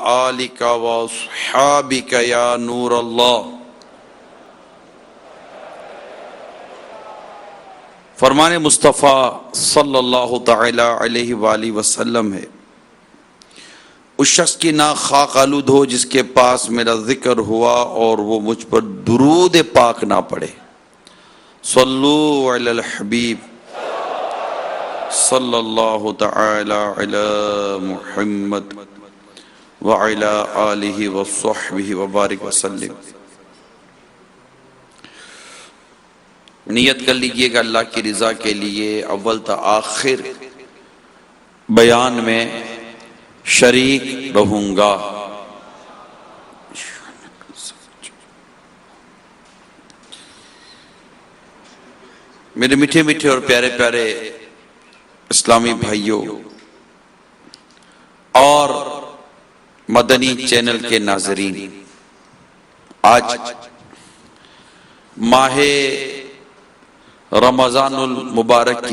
آلک و اصحابک یا نور اللہ۔ فرمان مصطفیٰ صلی اللہ تعالی علیہ وآلہ وسلم ہے، اس شخص کی ناک خاک آلود ہو جس کے پاس میرا ذکر ہوا اور وہ مجھ پر درود پاک نہ پڑھے۔ صلو علی الحبیب صلی اللہ تعالی علی محمد وعلی آلہ وصحبہ وبارک وسلم۔ نیت کر لیجئے گا اللہ کی رضا کے لیے اول تا آخر بیان میں شریک رہوں گا۔ میرے میٹھے میٹھے اور پیارے پیارے اسلامی بھائیوں اور مدنی چینل کے ناظرین، آج ماہ رمضان المبارک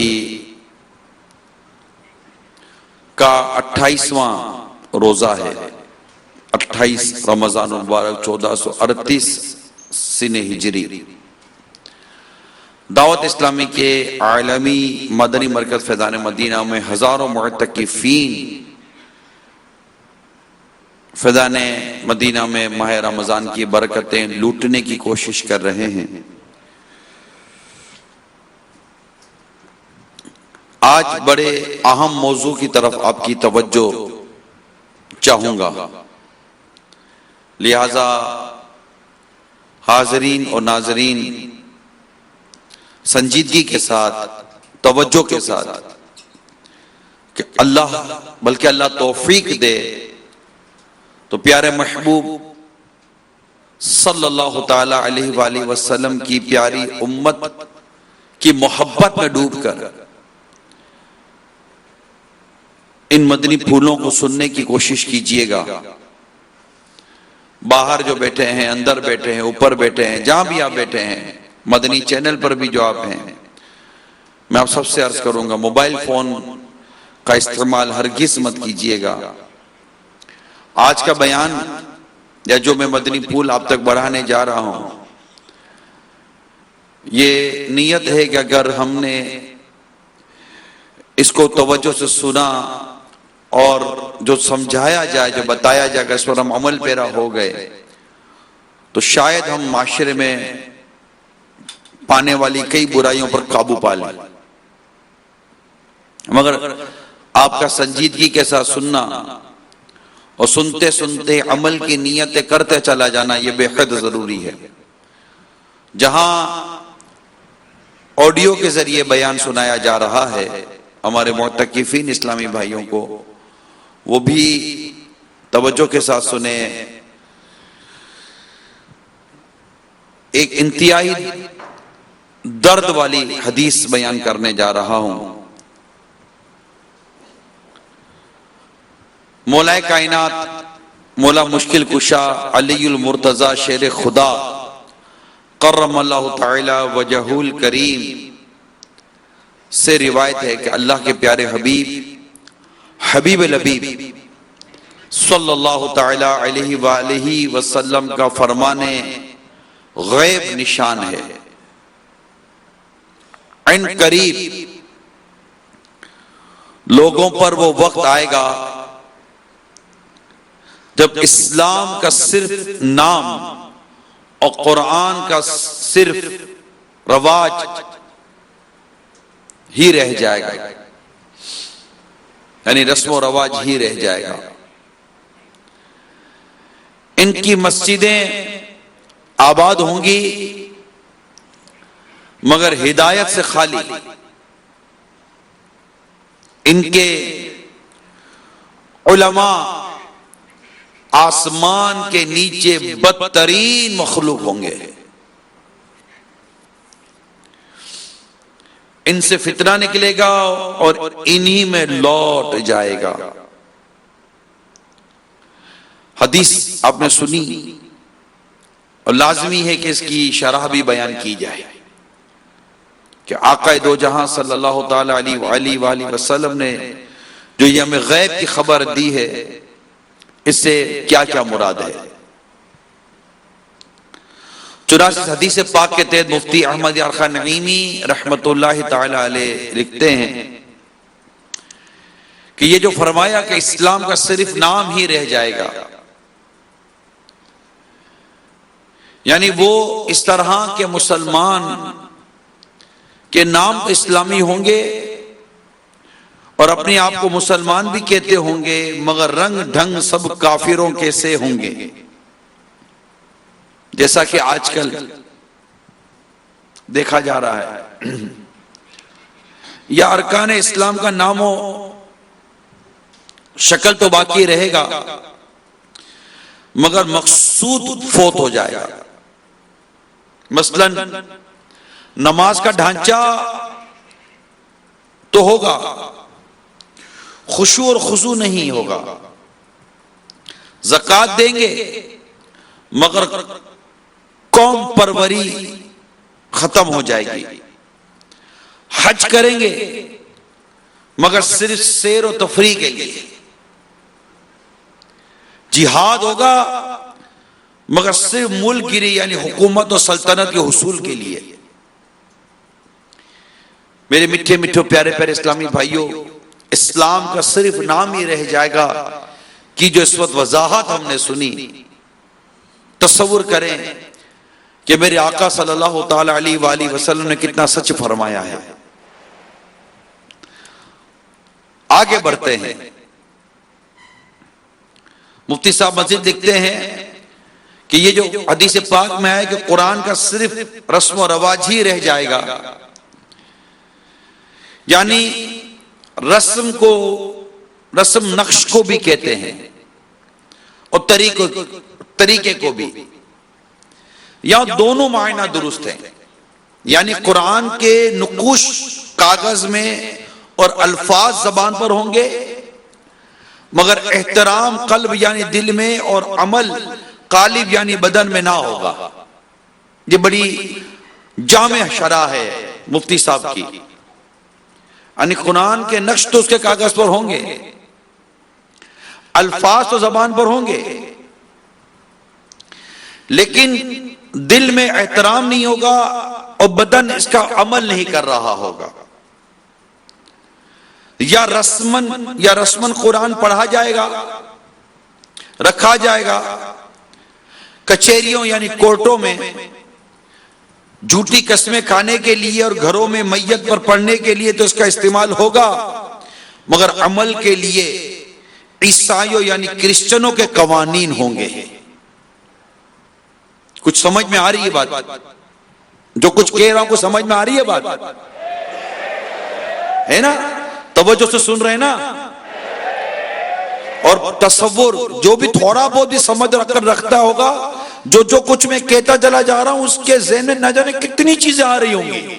کا 28واں روزہ ہے۔ 28 رمضان المبارک 1438 سن ہجری۔ دعوت اسلامی کے عالمی مدنی مرکز فیضان مدینہ میں ہزاروں معتکفین فیضان مدینہ میں ماہ رمضان کی برکتیں لوٹنے کی کوشش کر رہے ہیں۔ آج بڑے اہم موضوع کی طرف آپ کی توجہ چاہوں گا، لہذا حاضرین اور ناظرین سنجیدگی کے ساتھ، توجہ کے ساتھ، کہ بلکہ اللہ توفیق دے تو پیارے محبوب صلی اللہ تعالی علیہ وآلہ وسلم کی پیاری امت کی محبت میں ڈوب کر ان مدنی پھولوں کو سننے کی کوشش کیجئے گا۔ باہر جو بیٹھے ہیں، اندر بیٹھے ہیں، اوپر بیٹھے ہیں، جہاں بھی آپ بیٹھے ہیں، مدنی چینل پر بھی جو آپ ہیں، میں آپ سب سے عرض کروں گا موبائل فون کا استعمال ہرگز مت کیجئے گا۔ آج کا بیان یا جو میں مدنی پھول آپ تک بڑھانے جا رہا ہوں، یہ نیت ہے کہ اگر ہم نے اس کو توجہ سے سنا اور جو سمجھایا جائے، جو بتایا جائے کہ اس پر ہم عمل پیرا ہو گئے تو شاید ہم معاشرے میں پانے والی کئی برائیوں پر قابو پا لیں۔ مگر آپ کا سنجیدگی کے ساتھ سننا اور سنتے سنتے عمل کی نیتیں کرتے چلا جانا یہ بے حد ضروری ہے۔ جہاں آڈیو کے ذریعے بیان سنایا جا رہا ہے، ہمارے معتکفین اسلامی بھائیوں کو وہ بھی توجہ کے ساتھ سنیں۔ ایک انتہائی درد والی حدیث بیان کرنے جا رہا ہوں۔ مولا کائنات، مولا مشکل کشا علی المرتضی شیر خدا کرم اللہ تعالی وجہ الکریم سے روایت ہے کہ اللہ کے پیارے حبیب لبیب صلی اللہ تعالی علیہ وآلہ وسلم کا فرمان غیب نشان ہے، عن قریب لوگوں پر وہ وقت آئے گا جب اسلام کا صرف نام اور قرآن کا صرف رواج ہی رہ جائے گا، یعنی رسم و رواج ہی رہ جائے گا۔ ان کی مسجدیں آباد ہوں گی مگر ہدایت سے خالی، ان کے علماء آسمان کے نیچے بدترین مخلوق ہوں گے، ان سے فتنہ نکلے گا اور انہی میں لوٹ جائے گا۔ حدیث آپ نے سنی اور لازمی ہے کہ اس کی شرح بھی بیان کی جائے کہ آقا دو جہاں صلی اللہ تعالی علیہ وآلہ وسلم نے جو یہ ہمیں غیب کی خبر دی ہے، اس سے کیا کیا مراد ہے؟ چنانچہ حدیث پاک کے تحت مفتی احمد یار خان نعیمی رحمت اللہ تعالی علیہ لکھتے ہیں کہ یہ جو فرمایا کہ اسلام کا صرف نام ہی رہ جائے گا، یعنی وہ اس طرح کے مسلمان کے نام تو اسلامی ہوں گے اور اپنے آپ کو مسلمان بھی کہتے ہوں گے، مگر رنگ ڈھنگ سب کافروں کے سے ہوں گے، جیسا کہ آج کل دیکھا جا رہا ہے۔ یا ارکان اسلام کا نام و شکل تو باقی رہے گا مگر مقصود فوت ہو جائے گا۔ مثلا نماز کا ڈھانچہ تو ہوگا، خشوع اور خضوع نہیں ہوگا، زکوٰۃ دیں گے مگر قوم پروری ختم ہو جائے گی، حج کریں گے مگر صرف سیر و تفریح کے لیے، جہاد ہوگا مگر صرف ملک گیری یعنی حکومت و سلطنت کے حصول کے لیے۔ میرے میٹھے میٹھے پیارے پیارے اسلامی بھائیوں، اسلام کا صرف نام ہی رہ جائے گا کہ جو اس وقت وضاحت ہم نے سنی، تصور کریں کہ میرے آقا صلی اللہ تعالی علیہ وآلہ وسلم نے کتنا سچ فرمایا ہے۔ آگے بڑھتے ہیں، مفتی صاحب مزید لکھتے ہیں کہ یہ جو حدیث پاک میں ہے کہ قرآن کا صرف رسم و رواج ہی رہ جائے گا، یعنی رسم نقش کو بھی کہتے ہیں اور طریقے کو بھی، یا دونوں معنی درست ہیں، یعنی قرآن کے نقوش کاغذ میں اور الفاظ زبان پر ہوں گے مگر احترام قلب یعنی دل میں اور عمل قالب یعنی بدن میں نہ ہوگا۔ یہ بڑی جامع شرح ہے مفتی صاحب کی، یعنی قرآن کے نقش تو اس کے کاغذ پر ہوں گے، الفاظ تو زبان پر ہوں گے، لیکن دل میں احترام نہیں ہوگا اور بدن اس کا عمل نہیں کر رہا ہوگا۔ یا رسمن قرآن پڑھا جائے گا، رکھا جائے گا، کچہریوں یعنی کورٹوں میں جھوٹی قسمیں کھانے کے لیے اور گھروں میں میت پر پڑھنے کے لیے تو اس کا استعمال ہوگا، مگر عمل کے لیے عیسائیوں یعنی کرسچنوں کے قوانین ہوں گے۔ کچھ سمجھ میں آ رہی ہے بات؟ جو کچھ کہہ رہا ہوں کچھ سمجھ میں آ رہی ہے بات؟ ہے نا؟ توجہ سے سن رہے ہیں نا؟ اور تصور جو بھی تھوڑا بہت بھی سمجھ رکھتا ہوگا، جو کچھ میں کہتا چلا جا رہا ہوں اس کے ذہن میں نہ جانے کتنی چیزیں آ رہی ہوں گی۔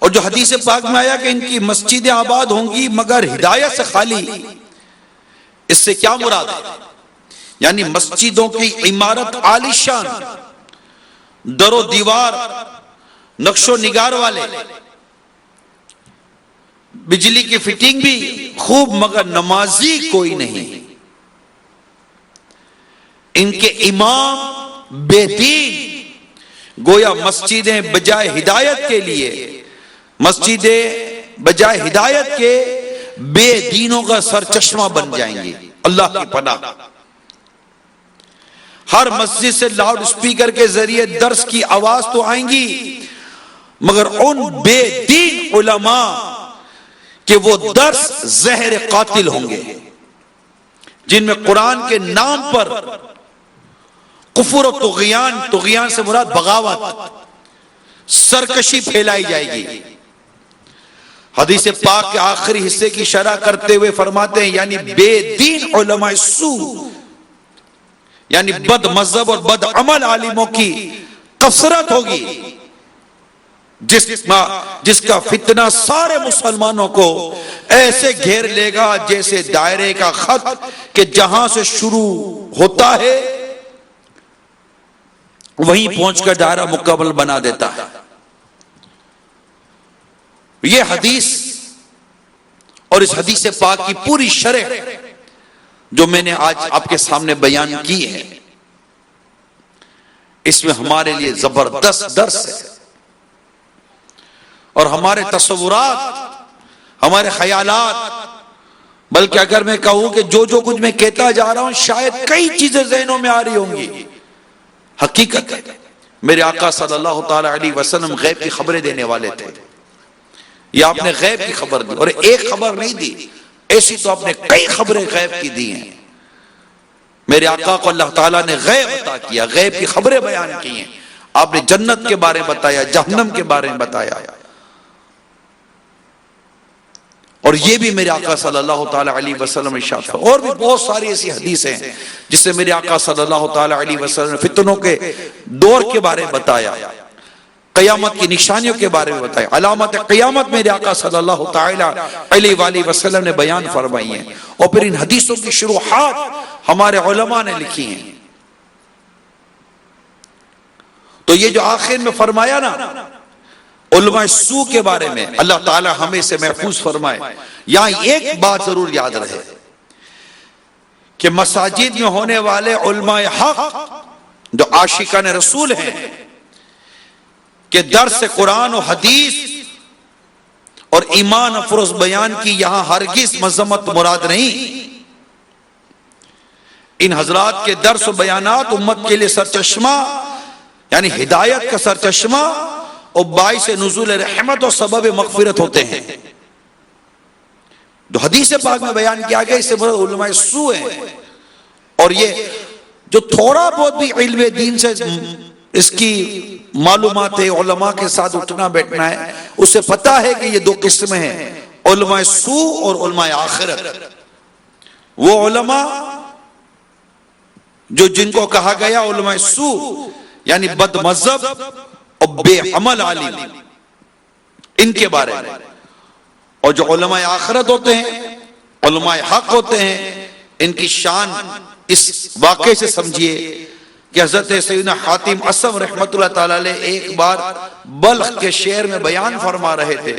اور جو حدیث پاک میں آیا کہ ان کی مسجدیں آباد ہوں گی مگر ہدایت سے خالی، اس سے کیا مراد ہے؟ یعنی مسجدوں کی عمارت عالی شان، در و دیوار نقش و نگار والے، بجلی کی فٹنگ بھی خوب مگر نمازی کوئی نہیں، ان کے امام بے دین، گویا مسجدیں بجائے ہدایت کے لیے، مسجدیں بجائے ہدایت کے بے دینوں کا سرچشمہ بن جائیں گی۔ اللہ کی پناہ، ہر مسجد سے لاؤڈ اسپیکر کے ذریعے درس کی آواز تو آئیں گی مگر ان بے دین علماء کہ وہ درس زہر قاتل ہوں گے، جن میں قرآن کے نام پر کفر و طغیان سے مراد بغاوت، سرکشی پھیلائی جائے گی۔ حدیث پاک کے آخری حصے کی شرح کرتے ہوئے فرماتے ہیں یعنی بے دین علماء سو، یعنی بد مذہب اور بد عمل عالموں کی کثرت ہوگی، جس کا فتنہ سارے مسلمانوں کو ایسے گھیر لے گا جیسے دائرے کا خط کہ جہاں سے شروع ہوتا ہے وہیں پہنچ کر دائرہ مکمل بنا دیتا ہے۔ یہ حدیث اور اس حدیث پاک کی پوری شرح جو میں نے آج آپ کے سامنے بیان کی ہے، اس میں ہمارے لیے زبردست درس ہے، اور ہمارے تصورات، ہمارے خیالات، بلکہ اگر میں کہوں کہ جو کچھ میں کہتا جا رہا ہوں شاید کئی چیزیں ذہنوں میں آ رہی ہوں گی، حقیقت ہے میرے آقا صلی اللہ تعالی علیہ وسلم غیب کی خبریں دینے والے تھے۔ یہ آپ نے غیب کی خبر دی، اور ایک خبر نہیں دی، ایسی تو آپ نے کئی خبریں غیب کی دی ہیں۔ میرے آقا کو اللہ تعالیٰ نے غیب عطا کیا، غیب کی خبریں بیان کی ہیں۔ آپ نے جنت کے بارے میں بتایا، جہنم کے بارے میں بتایا، اور یہ بھی میرے آقا صلی اللہ تعالی علیہ وسلم ارشاد فرمایا۔ اور بھی بہت ساری ایسی حدیثیں ہیں جس سے میرے آقا صلی اللہ تعالی علیہ وسلم نے فتنوں کے دور کے بارے میں بتایا، قیامت کی نشانیوں کے بارے میں بتایا، علامت قیامت میرے آقا صلی اللہ تعالی علیہ وآلہ وسلم نے بیان فرمائی ہیں، اور پھر ان حدیثوں کی شروحات ہمارے علماء نے لکھی ہیں۔ تو یہ جو آخر میں فرمایا نا علماء سو کے بارے میں، اللہ تعالی ہمیں سے محفوظ فرمائے۔ یہاں ایک بات ضرور یاد رہے کہ مساجد میں ہونے والے علماء حق جو عاشقان رسول ہیں کہ درس قرآن و حدیث اور ایمان افروز بیان کی یہاں ہرگز مذمت مراد نہیں۔ ان حضرات کے درس و بیانات امت کے لیے سرچشمہ یعنی ہدایت کا سرچشمہ اور باعث نزول رحمت اور سبب مغفرت ہوتے ہیں۔ جو حدیث پاک میں بیان کیا گیا اس سے مراد علماء سو ہیں، اور یہ جو تھوڑا بہت بھی علم دین سے اس کی معلومات ہے، علماء کے ساتھ اٹھنا بیٹھنا ہے، اسے پتا ہے کہ یہ دو قسمیں ہیں، علماء سو اور علماء آخرت۔ وہ علماء جو جن کو کہا گیا علماء سو یعنی بد مذہب اور بے عمل عالم، ان کے بارے میں، اور جو علماء آخرت ہوتے ہیں، علماء حق ہوتے ہیں، ان کی شان اس واقعے سے سمجھیے کہ حضرت سیدنا حاتم اصم رحمت اللہ تعالی علیہ ایک بار بلخ کے شہر میں بیان فرما رہے تھے۔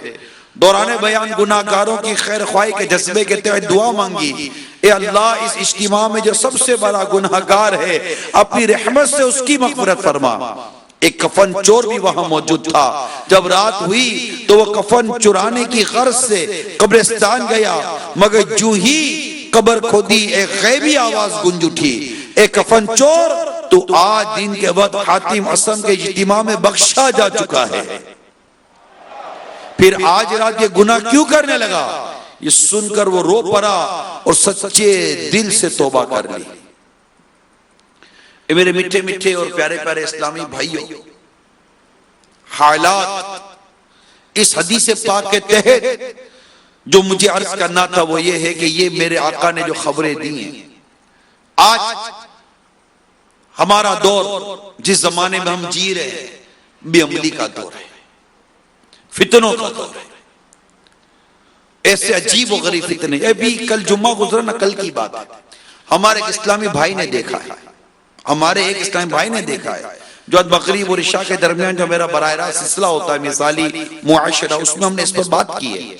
دوران بیان گناہگاروں کی خیر خواہی کے جذبے کے تحت دعا مانگی، اے اللہ اس اجتماع میں جو سب سے بڑا گناہگار ہے اپنی رحمت سے اس کی مغفرت فرما۔ ایک کفن چور بھی وہاں موجود تھا۔ جب رات ہوئی تو وہ کفن چرانے کی غرض سے قبرستان گیا، مگر جو ہی قبر کھودی ایک غیبی آواز گونج اٹھی، اے کفن چور تو آج دن کے وقت حاتم اصم کے اجتماع میں بخشا جا چکا ہے۔ پھر آج رات یہ گناہ کیوں کرنے لگا؟ یہ سن کر وہ رو پڑا اور سچے دل سے توبہ کر لی۔ اے میرے میٹھے میٹھے اور پیارے پیارے اسلامی بھائیوں، حالات اس حدیث پاک کے تحت جو مجھے عرض کرنا تھا وہ یہ ہے کہ یہ میرے آقا نے جو خبریں دی ہیں، آج ہمارا دور جس زمانے میں ہم جی رہے ہیں بے عملی کا دور ہے، فتنوں کا دور ہے، ایسے عجیب و غریب فتنے۔ ابھی کل جمعہ گزرا نا، کل کی بات ہے، ہمارے ایک اسلامی بھائی نے دیکھا ہے، جو مغرب اور عشاء کے درمیان جو میرا براہ راست سلسلہ ہوتا ہے مثالی معاشرہ، اس میں ہم نے اس پر بات کی ہے۔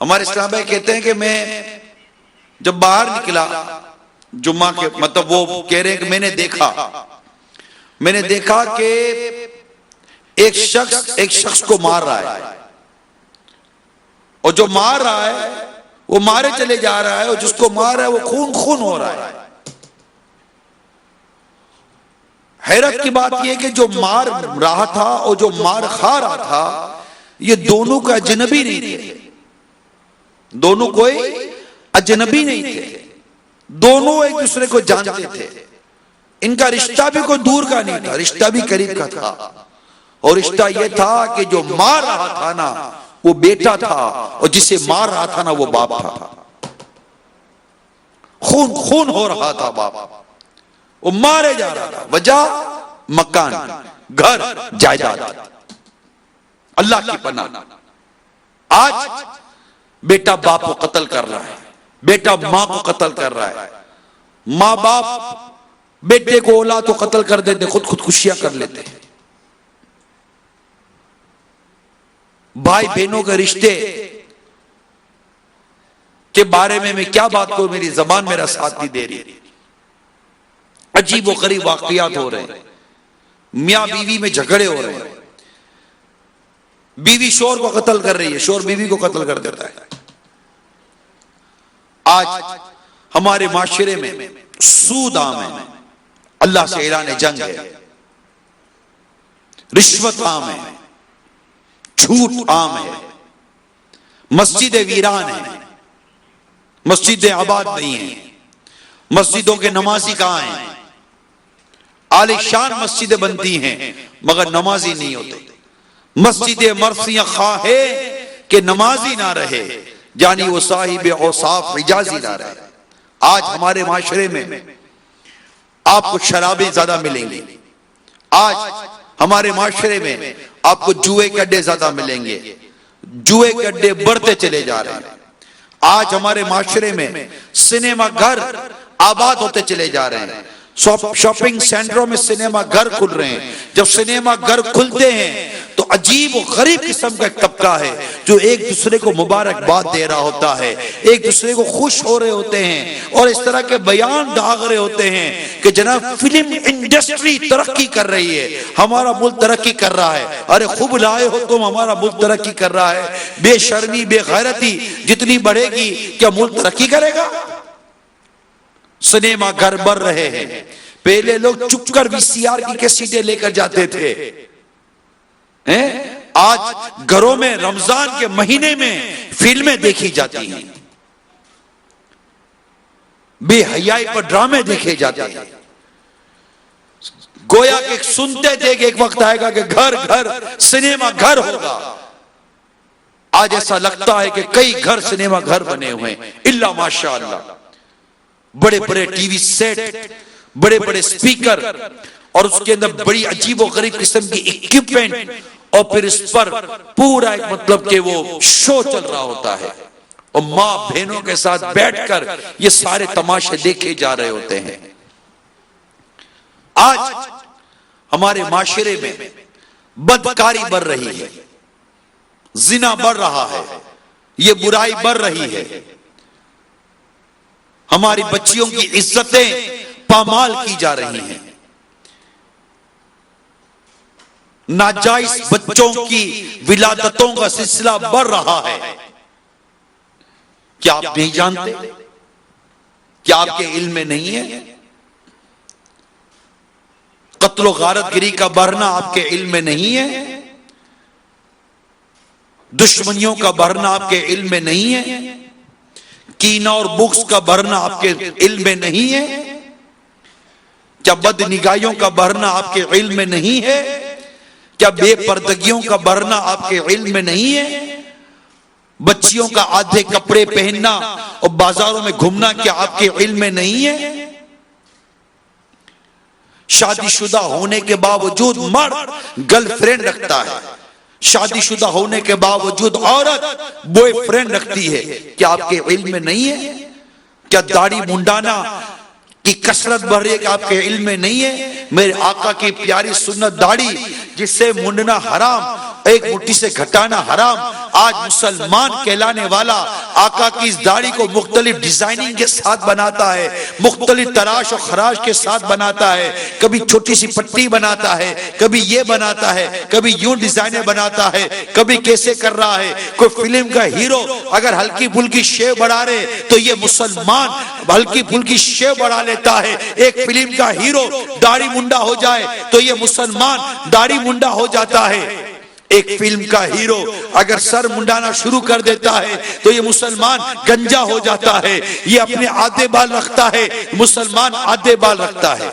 ہمارے اسلام بھائی کہتے ہیں کہ میں جب باہر نکلا جمعہ کے مطلب وہ کہہ رہے ہیں کہ میں نے دیکھا کہ ایک شخص کو مار رہا ہے، اور جو مار رہا ہے وہ مارے چلے جا رہا ہے، اور جس کو مار رہا ہے وہ خون ہو رہا ہے۔ حیرت کی بات یہ کہ جو مار رہا تھا اور جو مار کھا رہا تھا یہ دونوں کا اجنبی نہیں تھے، دونوں کوئی اجنبی نہیں تھے، دونوں ایک دوسرے کو جانتے تھے، ان کا رشتہ بھی کوئی دور کا نہیں تھا، رشتہ بھی قریب کا تھا، اور رشتہ یہ تھا کہ جو مار رہا تھا نا وہ بیٹا تھا، اور جسے مار رہا تھا نا وہ باپ تھا، خون ہو رہا تھا، باپ وہ مارے جا رہا تھا، وجہ مکان، گھر، جائیداد، اللہ کی پناہ۔ آج بیٹا باپ کو قتل کر رہا ہے، بیٹا ماں کو قتل کر رہا ہے، ماں باپ بیٹے کو اولاد کو قتل کر دیتے، خودکشیاں کر لیتے ہیں۔ بھائی بہنوں کے رشتے کے بارے میں کیا بات کروں، میری زبان میرا ساتھ نہیں دے رہی. عجیب و غریب واقعات ہو رہے ہیں، میاں بیوی میں جھگڑے ہو رہے ہیں، بیوی شوہر کو قتل کر رہی ہے، شوہر بیوی کو قتل کر دیتا ہے. آج ہمارے معاشرے میں سود عام ہے، اللہ سے اعلان جنگ ہے، رشوت عام ہے، جھوٹ عام ہے، مسجدیں ویران ہیں، مسجدیں آباد نہیں ہیں، مسجدوں کے نمازی کہاں ہیں؟ عالی شان مسجدیں بنتی ہیں مگر نمازی نہیں ہوتے. مسجدیں مرثیہ خواہ ہے کہ نمازی نہ رہے، یعنی وہ صاحب اوصاف حجازی نہ رہے. آج ہمارے معاشرے میں آپ کو شرابیں زیادہ ملیں گی، آج ہمارے معاشرے میں آپ کو جوئے کے اڈے زیادہ ملیں گے، جوئے کے اڈے بڑھتے چلے جا رہے ہیں. آج ہمارے معاشرے میں سنیما گھر آباد ہوتے چلے جا رہے ہیں، شاپنگ سینٹروں میں سنیما گھر کھل رہے ہیں. جب سنیما گھر کھلتے ہیں تو عجیب و غریب قسم کا ایک طبقہ ہے جو ایک دوسرے کو مبارکباد دے رہا ہوتا ہے، ایک دوسرے کو خوش ہو رہے ہوتے ہیں اور اس طرح کے بیان داغ رہے ہوتے ہیں کہ جناب فلم انڈسٹری ترقی کر رہی ہے، ہمارا ملک ترقی کر رہا ہے. ارے خوب لائے ہو تم، ہمارا ملک ترقی کر رہا ہے. بے شرمی بے غیرتی جتنی بڑھے گی کیا ملک ترقی کرے گا؟ سنیما گھر بڑھ رہے ہیں. پہلے لوگ چپ کر وی سی آر کی کیسٹیں لے کر جاتے تھے، آج گھروں میں رمضان کے مہینے میں فلمیں دیکھی جاتی ہیں، بے حیائی پر ڈرامے دیکھے جاتے ہیں. گویا کہ سنتے تھے کہ ایک وقت آئے گا کہ گھر گھر سنیما گھر ہوگا. آج ایسا لگتا ہے کہ کئی گھر سنیما گھر بنے ہوئے ہیں، الا ماشاءاللہ. بڑے بڑے ٹی وی سیٹ، بڑے بڑے سپیکر اور اس کے اندر بڑی عجیب و غریب قسم کی اکوپمنٹ، اور پھر اس پر پورا ایک مطلب کہ وہ شو چل رہا ہوتا ہے اور ماں بہنوں کے ساتھ بیٹھ کر یہ سارے تماشے دیکھے جا رہے ہوتے ہیں. آج ہمارے معاشرے میں بدکاری بڑھ رہی ہے، زنا بڑھ رہا ہے، یہ برائی بڑھ رہی ہے. ہماری بچیوں کی عزتیں پامال کی جا رہی ہیں، ناجائز بچوں کی ولادتوں کا سلسلہ بڑھ رہا ہے. کیا آپ نہیں جانتے؟ کیا آپ کے علم میں نہیں ہے؟ قتل و غارت گری کا بڑھنا آپ کے علم میں نہیں ہے؟ دشمنیوں کا بڑھنا آپ کے علم میں نہیں ہے؟ کینہ اور بغض کا بڑھنا آپ کے علم میں نہیں ہے؟ کیا بد نگاہیوں کا بڑھنا آپ کے علم میں نہیں ہے؟ کیا بے پردگیوں کا بڑھنا آپ کے علم میں نہیں ہے؟ بچیوں کا آدھے کپڑے پہننا اور بازاروں میں گھومنا کیا آپ کے علم میں نہیں ہے؟ شادی شدہ ہونے کے باوجود مرد گرل فرینڈ رکھتا ہے، شادی شدہ ہونے کے باوجود عورت بوائے فرینڈ رکھتی ہے، کیا آپ کے علم میں نہیں ہے؟ کیا داڑھی منڈانا کی کثرت بڑھ رہی ہے کہ آپ کے علم میں نہیں ہے؟ میرے آقا کی پیاری سنت داڑھی جس سے منڈنا حرام، ایک مٹھی سے گھٹانا حرام، آج مسلمان کہلانے والا آقا کی اس داڑھی کو مختلف ڈیزائننگ کے ساتھ بناتا ہے، مختلف تراش و خراش کے ساتھ بناتا ہے، کبھی چھوٹی سی پٹی بناتا ہے، کبھی یہ بناتا ہے، کبھی یوں ڈیزائنیں بناتا ہے، کبھی کیسے کر رہا ہے. کوئی فلم کا ہیرو اگر ہلکی پھلکی شیو بڑھا رہے تو یہ مسلمان ہلکی پھلکی شیو بڑھا لیتا ہے. ایک فلم کا ہیرو داڑھی منڈا ہو جائے تو یہ مسلمان داڑھی منڈا ہو جاتا ہے. ایک فلم کا ہیرو اگر سر منڈانا شروع کر دیتا ہے تو یہ مسلمان گنجا ہو جاتا ہے. یہ اپنے آدھے بال رکھتا ہے، مسلمان آدھے بال رکھتا ہے.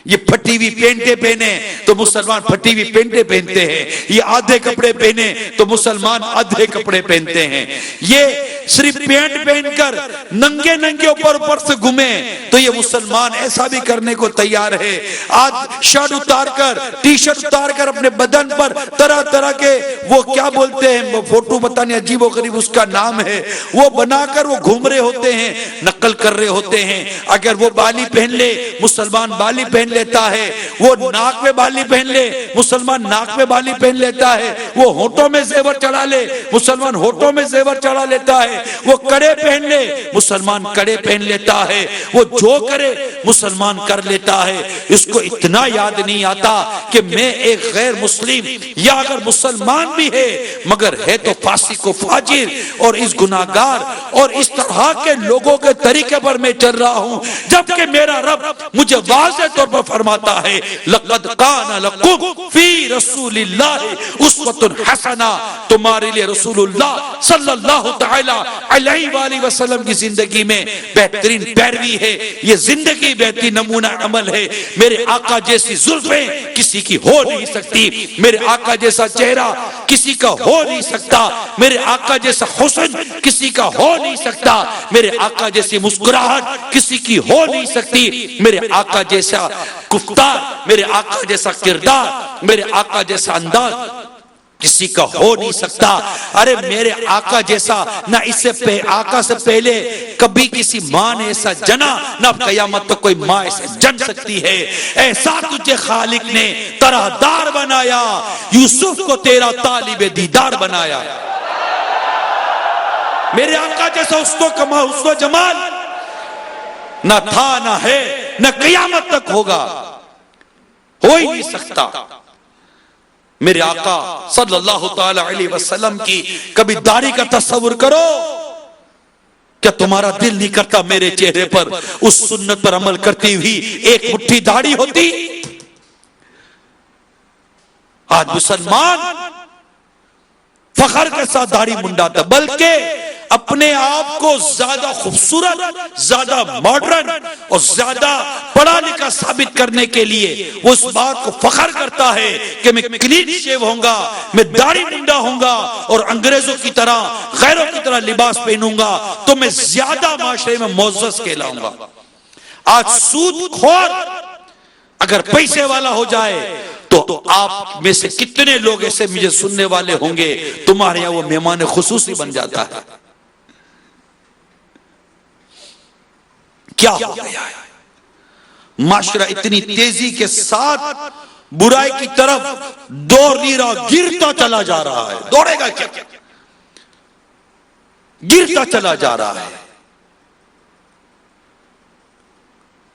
یہ پھٹی ہوئی پینٹیں پہنے تو مسلمان پھٹی ہوئی پینٹیں پہنتے ہیں. یہ آدھے کپڑے پہنے تو مسلمان آدھے کپڑے پہنتے ہیں. یہ صرف پینٹ پہن کر ننگے ننگے اوپر سے گھومیں تو یہ مسلمان ایسا بھی کرنے کو تیار ہے. آج شرٹ اتار کر ٹی شرٹ اتار کر اپنے بدن پر طرح طرح کے وہ کیا بولتے ہیں, وہ فوٹو بتانے عجیب و غریب اس کا نام ہے, وہ بنا کر وہ گھوم رہے ہوتے ہیں, نقل کر رہے ہوتے ہیں. اگر وہ بالی پہن لے, مسلمان بالی پہن لیتا ہے, وہ ناک میں بالی پہن لے, مسلمان ناک میں بالی پہن لیتا ہے, وہ ہونٹوں میں زیور چڑھا لے, مسلمان ہونٹوں میں زیور چڑھا لیتا ہے, وہ کڑے پہن لے, مسلمان کڑے پہن لیتا ہے, وہ جو کرے مسلمان کر لیتا ہے. اس کو اتنا یاد نہیں آتا کہ میں ایک غیر مسلم یا اگر مسلمان بھی ہے مگر ہے تو فاسق و فاجر اور اس گناہگار اور اس طرح کے لوگوں کے طریقے پر میں چل رہا ہوں, جبکہ میرا رب مجھے واضح طور پر فرماتا ہے لقد کان لکم فی رسول اللہ اسوۃ حسنہ, تمہارے لیے رسول اللہ صلی اللہ تعالی علیہ وآلہ وسلم کی زندگی میں بہترین پیروی ہے. یہ زندگی بہترین نمونہ عمل ہے. میرے آقا جیسی زلفیں کسی کی ہو نہیں سکتی, میرے آقا جیسا چہرہ کسی کا ہو نہیں سکتا, میرے آقا جیسا حسن کسی کا ہو نہیں سکتا, میرے آقا جیسی مسکراہٹ کسی کی ہو نہیں سکتی, میرے آقا جیسا گفتار, میرے آقا جیسا کردار, میرے آقا جیسا انداز کسی کا ہو نہیں سکتا. ارے میرے آقا جیسا نہ اس سے آقا سے پہلے کبھی کسی ماں نے ایسا جنا, نہ قیامت تک کوئی ماں ایسے جن سکتی ہے. ایسا تجھے خالق نے طرح دار بنایا, یوسف کو تیرا طالب دیدار بنایا. میرے آقا جیسا اس کو جمال نہ تھا, نہ ہے, نہ قیامت تک ہوگا, ہو ہی نہیں سکتا. میرے آقا صلی اللہ تعالی علیہ وسلم کی کبھی داڑھی کا تصور کرو, کیا تمہارا دل نہیں کرتا میرے چہرے پر اس سنت پر عمل کرتی ہوئی ایک مٹھی داڑھی ہوتی؟ آج مسلمان فخر کے ساتھ داڑھی منڈاتا, بلکہ اپنے آپ کو زیادہ خوبصورت, زیادہ ماڈرن اور زیادہ پڑھا لکھا ثابت کرنے کے لیے وہ اس بات کو فخر کرتا ہے کہ میں کلین شیو ہوں گا, میں داڑھی منڈا ہوں گا اور انگریزوں کی طرح غیروں کی طرح لباس پہنوں گا تو میں زیادہ معاشرے میں معزز کہلاؤں گا. آج سود خور اگر پیسے والا ہو جائے تو آپ میں سے کتنے لوگ ایسے مجھے سننے والے ہوں گے تمہارے یہاں وہ مہمان خصوصی بن جاتا ہے. کیا ہو گیا ہے؟ معاشرہ اتنی تیزی کے ساتھ برائی کی طرف دوڑ نہیں رہا, گرتا چلا جا رہا ہے. دوڑے گا کیا, گرتا چلا جا رہا ہے.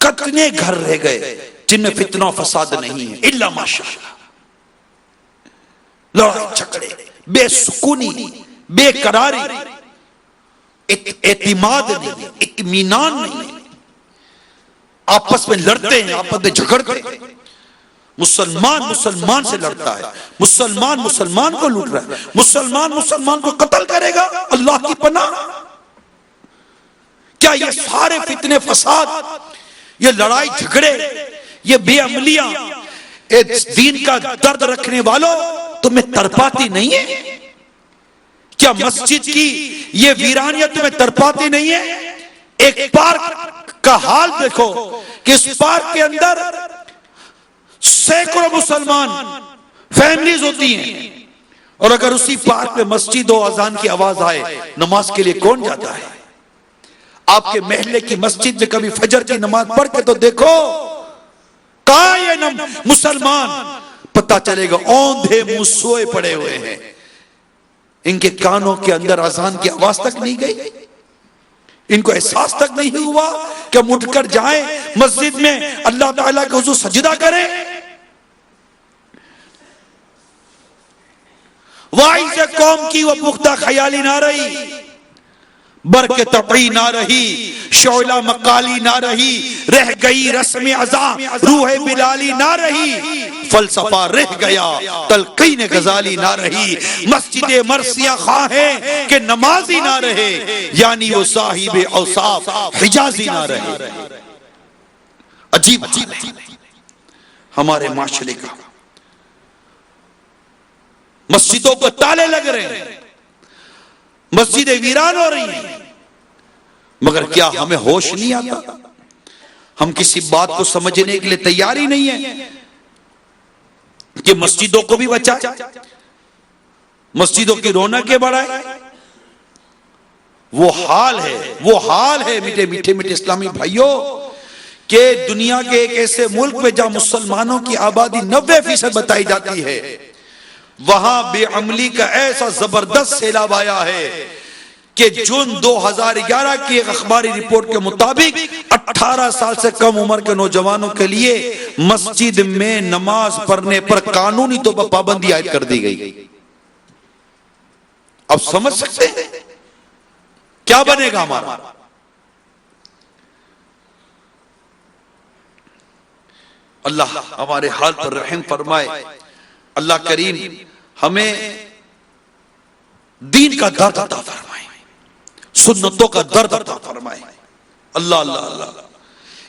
کتنے گھر رہ گئے جن میں فتنہ و فساد نہیں ہے الا ماشاءاللہ, لڑائی جھگڑے, بے سکونی, بے قراری, اعتماد نہیں, اطمینان نہیں, آپس میں لڑتے ہیں, آپس میں جھگڑتے ہیں. مسلمان سے لڑتا ہے, مسلمان کو لوٹ رہا ہے, مسلمان کو قتل کرے گا, اللہ کی پناہ. کیا یہ سارے فتنے فساد, یہ لڑائی جھگڑے, یہ بے عملیاں دین کا درد رکھنے والوں تمہیں تڑپاتی نہیں ہے؟ کیا مسجد کی یہ ویرانیاں تمہیں تڑپاتی نہیں ہے؟ ایک پارک کا حال دیکھو کہ اس پارک کے اندر سینکڑوں مسلمان فیملیز ہوتی ہیں, اور اگر اسی پارک میں مسجد و اذان کی آواز آئے نماز کے لیے کون جاتا ہے؟ آپ کے محلے کی مسجد میں کبھی فجر کی نماز پڑھ کے تو دیکھو, کہاں یہ مسلمان؟ پتہ چلے گا اوندھے منہ سوئے پڑے ہوئے ہیں, ان کے کانوں کے اندر اذان کی آواز تک نہیں گئی, ان کو احساس تک نہیں ہوا کہ ہم اٹھ کر جائیں مسجد میں اللہ تعالیٰ کے حضور سجدہ کریں. واعظ قوم کی وہ پختہ خیالی نہ رہی, برق طبعی نہ رہی, شعلہ مقالی نہ رہی, رہ گئی رسم عزا, روح بلالی نہ رہی, فلسفہ رہ گیا, تلقین غزالی نہ رہی, مسجد مرثیہ خواہیں کہ نمازی نہ رہے, یعنی وہ صاحب اوصاف حجازی نہ رہے. عجیب ہمارے معاشرے کا, مسجدوں کو تالے لگ رہے ہیں, مسجدیں ویران ہو رہی ہیں، مگر کیا ہمیں ہوش نہیں آتا؟ ہم کسی بات کو سمجھنے کے لیے تیار ہی نہیں ہیں کہ مسجدوں کو بھی بچائے، مسجدوں کی رونقیں بڑھائے۔ وہ حال ہے میٹھے میٹھے میٹھے اسلامی بھائیوں کہ دنیا کے ایک ایسے ملک میں جہاں مسلمانوں کی آبادی 90% بتائی جاتی ہے، وہاں بے عملی کا ایسا زبردست سیلاب آیا ہے کہ جون 2011 کی ایک اخباری رپورٹ کے مطابق 18 سال سے کم عمر کے نوجوانوں کے لیے مسجد میں نماز پڑھنے پر قانونی طور پر پابندی عائد کر دی گئی۔ اب سمجھ سکتے ہیں کیا بنے گا ہمارا؟ اللہ ہمارے حال پر رحم فرمائے، اللہ کریم ہمیں دین کا درد عطا فرمائے، سنتوں کا درد عطا فرمائے۔ اللہ اللہ اللہ۔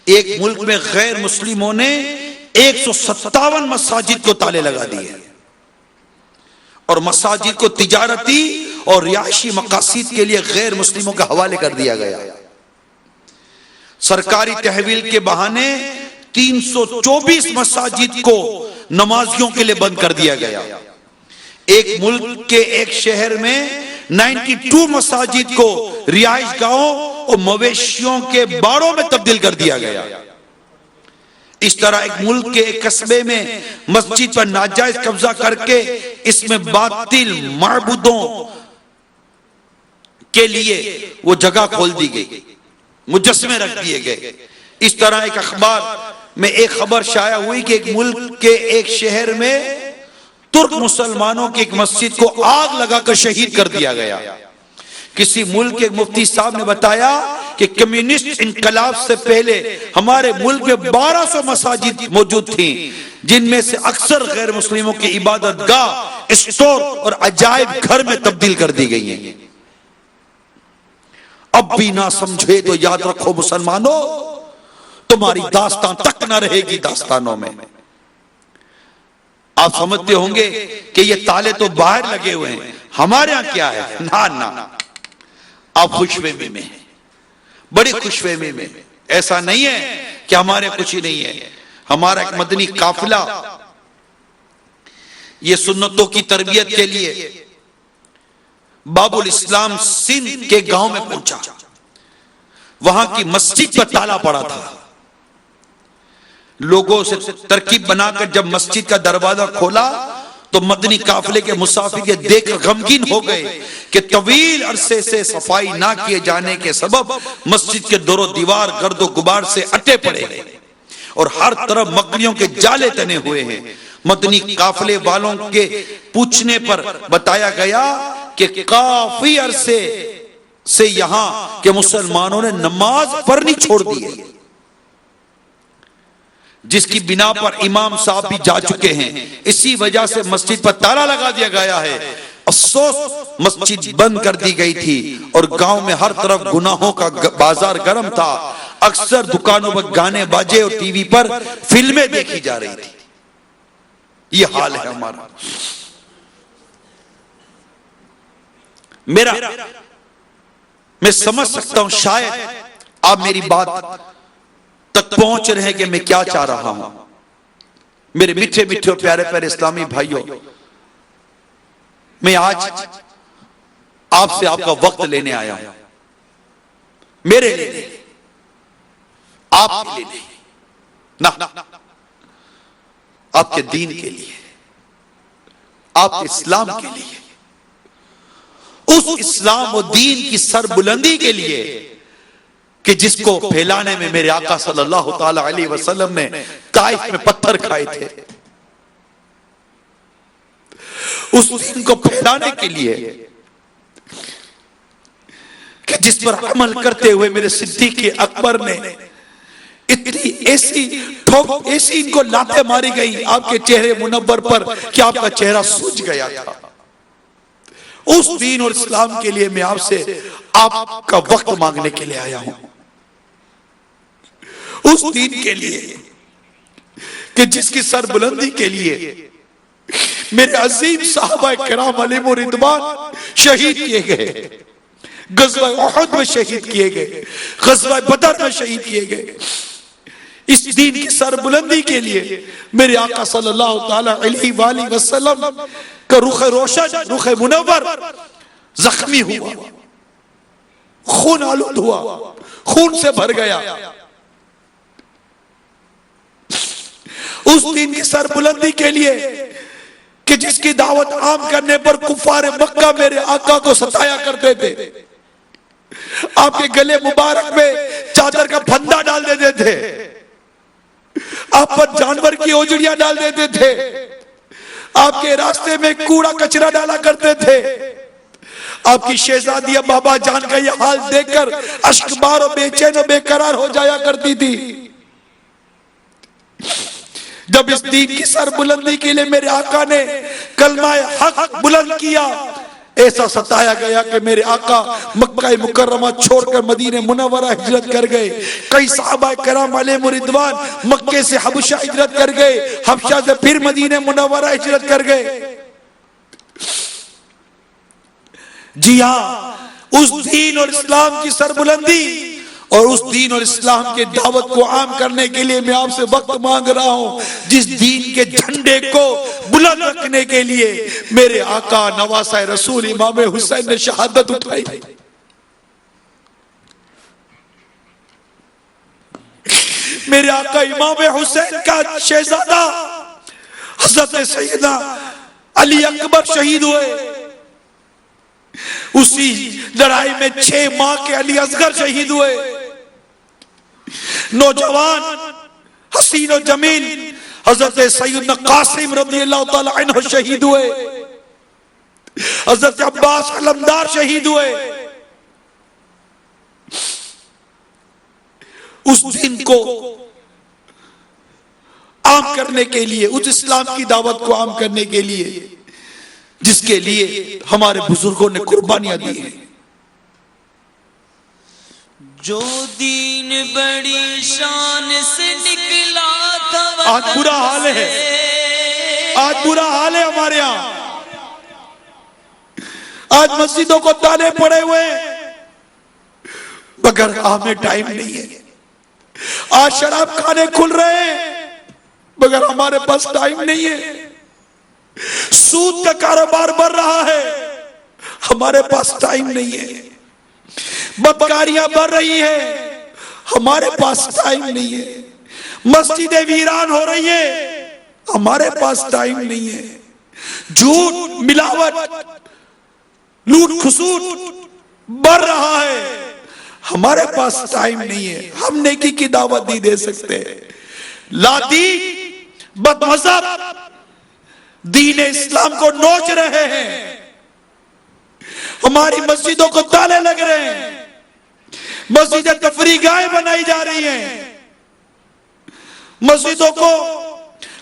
ایک ملک میں غیر مسلموں نے 157 مساجد کو تالے لگا دیے اور مساجد کو تجارتی اور رہائشی مقاصد کے لیے غیر مسلموں کے حوالے کر دیا گیا۔ سرکاری تحویل کے بہانے 324 مساجد کو نمازیوں کے لیے بند کر دیا گیا۔ ایک ملک کے ایک شہر میں 92 مساجد کو رہائش گاہوں اور مویشیوں کے باڑوں میں تبدیل کر دیا گیا۔ اس طرح ایک ملک کے ایک قصبے میں مسجد پر ناجائز قبضہ کر کے اس میں باطل معبودوں کے لیے وہ جگہ کھول دی گئی، مجسمے رکھ دیے گئے۔ اس طرح ایک اخبار میں ایک خبر شائع ہوئی کہ ایک ملک کے ایک شہر میں ترک مسلمانوں کی ایک مسجد کو آگ لگا کر شہید کر دیا گیا۔ کسی ملک کے مفتی صاحب نے بتایا کہ کمیونسٹ انقلاب سے پہلے ہمارے ملک میں 1200 مساجد موجود تھیں، جن میں سے اکثر غیر مسلموں کی عبادت گاہ، اسٹور اور عجائب گھر میں تبدیل کر دی گئی ہیں۔ اب بھی نہ سمجھے تو یاد رکھو مسلمانوں، تمہاری داستان تک نہ رہے گی داستانوں میں۔ آپ سمجھتے ہوں گے کہ یہ تالے تو باہر لگے ہوئے ہیں، ہمارے ہاں کیا ہے؟ نہ آپ خوش فہمی میں، بڑی خوش فہمی میں۔ ایسا نہیں ہے کہ ہمارے کچھ ہی نہیں ہے۔ ہمارا ایک مدنی قافلہ یہ سنتوں کی تربیت کے لیے باب الاسلام سندھ کے گاؤں میں پہنچا۔ وہاں کی مسجد پر تالا پڑا تھا۔ لوگوں سے ترکیب بنا کر جب مسجد کا دروازہ کھولا تو مدنی قافلے کے مسافر یہ دیکھ کر غمگین ہو گئے کہ طویل عرصے سے صفائی نہ کیے جانے کے سبب مسجد کے دور و دیوار گرد و غبار سے اٹے پڑے ہیں اور ہر طرف مکڑیوں کے جالے تنے ہوئے ہیں۔ مدنی قافلے والوں کے پوچھنے پر بتایا گیا کہ کافی عرصے سے یہاں کے مسلمانوں نے نماز پڑھنی چھوڑ دی ہے، جس کی بنا پر امام صاحب بھی جا چکے ہیں۔ اسی وجہ سے مسجد پر تالا لگا دیا گیا ہے۔ افسوس مسجد بند کر دی گئی تھی اور گاؤں میں ہر طرف گناہوں کا بازار گرم تھا۔ اکثر دکانوں پر گانے باجے اور ٹی وی پر فلمیں دیکھی جا رہی تھی۔ یہ حال ہے ہمارا۔ میں سمجھ سکتا ہوں شاید آپ میری بات تک پہنچ رہے ہیں کہ میں کیا چاہ رہا ہوں۔ میرے میٹھے میٹھے اور پیارے پیارے اسلامی بھائیوں، میں آج آپ سے آپ کا وقت لینے آیا ہوں، میرے لیے، آپ کے لیے نہ، آپ کے دین کے لیے، آپ کے اسلام کے لیے، اس اسلام و دین کی سر بلندی کے لیے کہ جس کو پھیلانے میں میرے آقا صلی اللہ تعالی علیہ وسلم نے طائف میں پتھر کھائے تھے، اس دین کو پھیلانے کے لیے کہ جس پر عمل کرتے ہوئے میرے صدیق اکبر نے اتنی ایسی ان کو لاتیں ماری گئی آپ کے چہرے منور پر کہ آپ کا چہرہ سوج گیا تھا۔ اس دین اور اسلام کے لیے میں آپ سے آپ کا وقت مانگنے کے لیے آیا ہوں، اس دین کے لیے کہ جس کی سر بلندی کے لیے میرے عظیم صحابہ کرام علیہم رضوان شہید کیے گئے۔ غزوہ احد میں شہید کیے گئے، غزوہ بدر میں شہید کیے گئے۔ اس دین کی سربلندی کے لیے میرے آقا صلی اللہ تعالی علیہ وآلہ وسلم کا رخ روشن، رخ منور زخمی ہوا، خون آلود ہوا، خون سے بھر گیا۔ اس دین کی سربلندی کے لیے کہ جس کی دعوت عام کرنے پر کفار مکہ میرے آقا کو ستایا کرتے تھے، آپ کے گلے مبارک میں چادر کا پھندا ڈال دیتے تھے، آپ پر جانور کی اوجڑیاں ڈال دیتے تھے، آپ کے راستے میں کوڑا کچرا ڈالا کرتے تھے۔ آپ کی شہزادیہ بابا جان کا یہ حال دیکھ کر اشک بار و بے چین و بے قرار ہو جایا کرتی تھی۔ جب اس دین کی سربلندی کے لیے میرے آقا نے کلمہ حق بلند کیا، ایسا ستایا گیا کہ میرے آقا مکہ مکرمہ چھوڑ کر مدینہ منورہ ہجرت کر گئے۔ کئی صحابہ کرام علیہم رضوان مکے سے حبشہ ہجرت کر گئے، حبشہ سے پھر مدینہ منورہ ہجرت کر گئے۔ جی ہاں، اس دین اور اسلام کی سربلندی اور اس دین اور اسلام کے دعوت کو عام کرنے کے لیے میں آپ سے وقت مانگ رہا ہوں۔ جس دین کے جھنڈے کو بلند رکھنے کے لیے میرے آقا نواسہ رسول امام حسین نے شہادت اٹھائی۔ میرے آقا امام حسین کا شہزادہ حضرت سیدنا علی اکبر شہید ہوئے۔ اسی لڑائی میں 6 ماہ کے علی اصغر شہید ہوئے۔ نوجوان حسین و جمیل حضرت سیدنا قاسم رضی اللہ تعالی عنہ شہید ہوئے۔ حضرت عباس علمدار شہید ہوئے۔ اس دن کو عام کرنے کے لیے، اس اسلام کی دعوت کو عام کرنے کے لیے جس کے لیے ہمارے بزرگوں نے قربانیاں دی ہیں۔ جو دین بڑی شان سے نکلا تھا، آج برا حال ہے، آج برا حال ہے ہمارے یہاں۔ آج مسجدوں کو تالے پڑے ہوئے مگر ہمیں ٹائم نہیں ہے۔ آج شراب کھانے کھل رہے ہیں مگر ہمارے پاس ٹائم نہیں ہے۔ سود کا کاروبار بڑھ رہا ہے، ہمارے پاس ٹائم نہیں ہے۔ بدکاریاں بڑھ رہی ہیں، ہمارے پاس ٹائم نہیں ہے۔ مسجدیں ویران ہو رہی ہیں، ہمارے پاس ٹائم نہیں ہے۔ جھوٹ، ملاوٹ، لوٹ کھسوٹ بڑھ رہا ہے، ہمارے پاس ٹائم نہیں ہے۔ ہم نیکی کی دعوت نہیں دے سکتے۔ لا دین بد مذہب دین اسلام کو نوچ رہے ہیں۔ ہماری مسجدوں کو تالے لگ رہے ہیں، مسجدیں تفریح گاہیں بنائی جا رہی ہیں، مسجدوں کو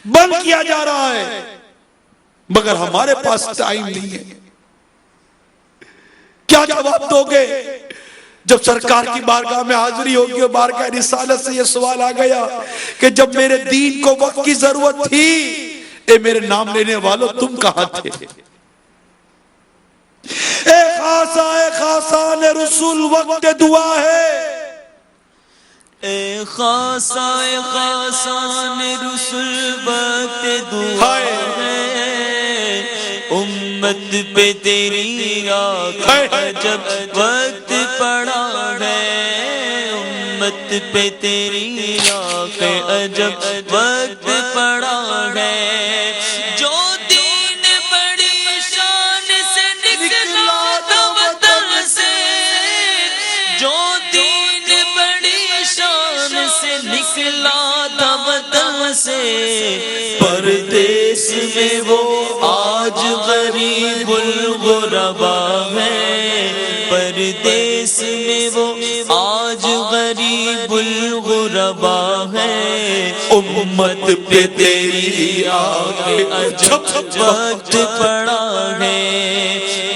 بند کیا جا رہا ہے مگر ہمارے پاس ٹائم نہیں ہے۔ کیا جواب دو گے جب سرکار کی بارگاہ میں حاضری ہوگی اور بارگاہ رسالت سے یہ سوال آ گیا کہ جب میرے دین کو وقت کی ضرورت تھی، اے میرے نام لینے والوں تم کہاں تھے؟ اے خاصان رسول وقت دعا ہے، اے خاصان رسول وقت دعا ہے، امت پہ تیری عجب وقت پڑا ہے، امت پہ تیری عجب وقت پڑا ہے۔ جو دین بڑی شان سے نکلا تھا وطن سے، جو دین بڑی شان سے نکلا تھا وطن سے، پردیس میں وہ آج غریب الغربا ہے، پردیس میں وہ آج غریب الغربا ہے، امت پہ تیری عجب وقت پڑا ہے،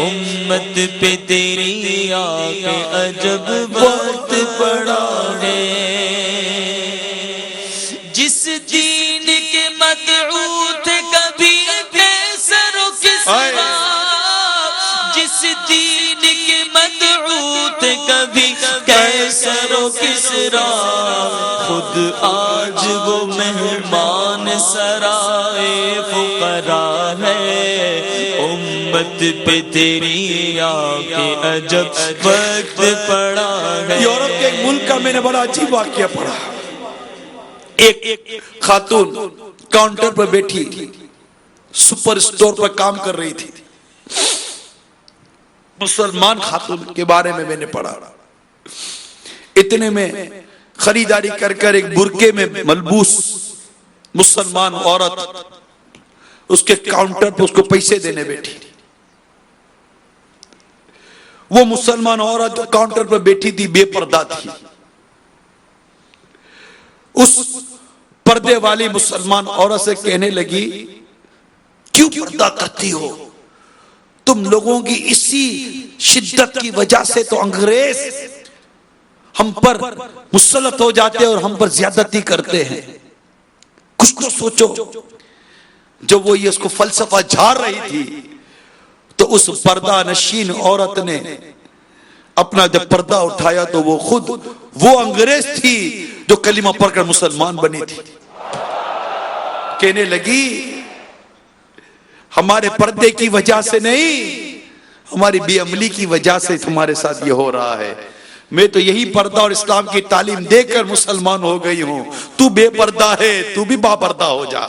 امت پہ تیری عجب وقت پڑا ہے۔ جس دین کے مدعو تھے کبھی کیسر و کسریٰ، جس دین کے مدعو کبھی کیسر و کسرا، خود آج وہ مہمان سرائے فقراء ہے، امت پہ تیری آ کے عجب وقت پڑا ہے۔ یورپ کے ایک ملک کا میں نے بڑا عجیب واقعہ پڑھا۔ ایک خاتون کاؤنٹر پر بیٹھی سپر اسٹور پر کام کر رہی تھی، مسلمان خاتون کے بارے میں نے پڑھا۔ اتنے میں خریداری کر کر ایک برقعے میں ملبوس مسلمان عورت اس کے کاؤنٹر پر اس کو پیسے دینے بیٹھی۔ وہ مسلمان عورت جو کاؤنٹر پر بیٹھی تھی بے پردہ تھی۔ اس پردے والی مسلمان عورت سے کہنے لگی، کیوں پردہ کرتی ہو؟ تم لوگوں کی اسی شدت کی وجہ سے تو انگریز ہم پر مسلط ہو جاتے اور ہم پر زیادتی کرتے ہیں۔ کچھ کو سوچو۔ جب وہ یہ اس کو فلسفہ جھاڑ رہی تھی تو اس پردہ نشین عورت نے اپنا جب پردہ اٹھایا تو وہ خود وہ انگریز تھی جو کلمہ پڑھ کر مسلمان بنی تھی۔ کہنے لگی ہمارے پردے کی وجہ سے نہیں، ہماری بے عملی کی وجہ سے تمہارے ساتھ یہ ہو رہا ہے۔ میں تو یہی پردہ اور اسلام کی تعلیم دے کر مسلمان ہو گئی ہوں، تو بے پردہ ہے، تو بھی با پردہ ہو جا۔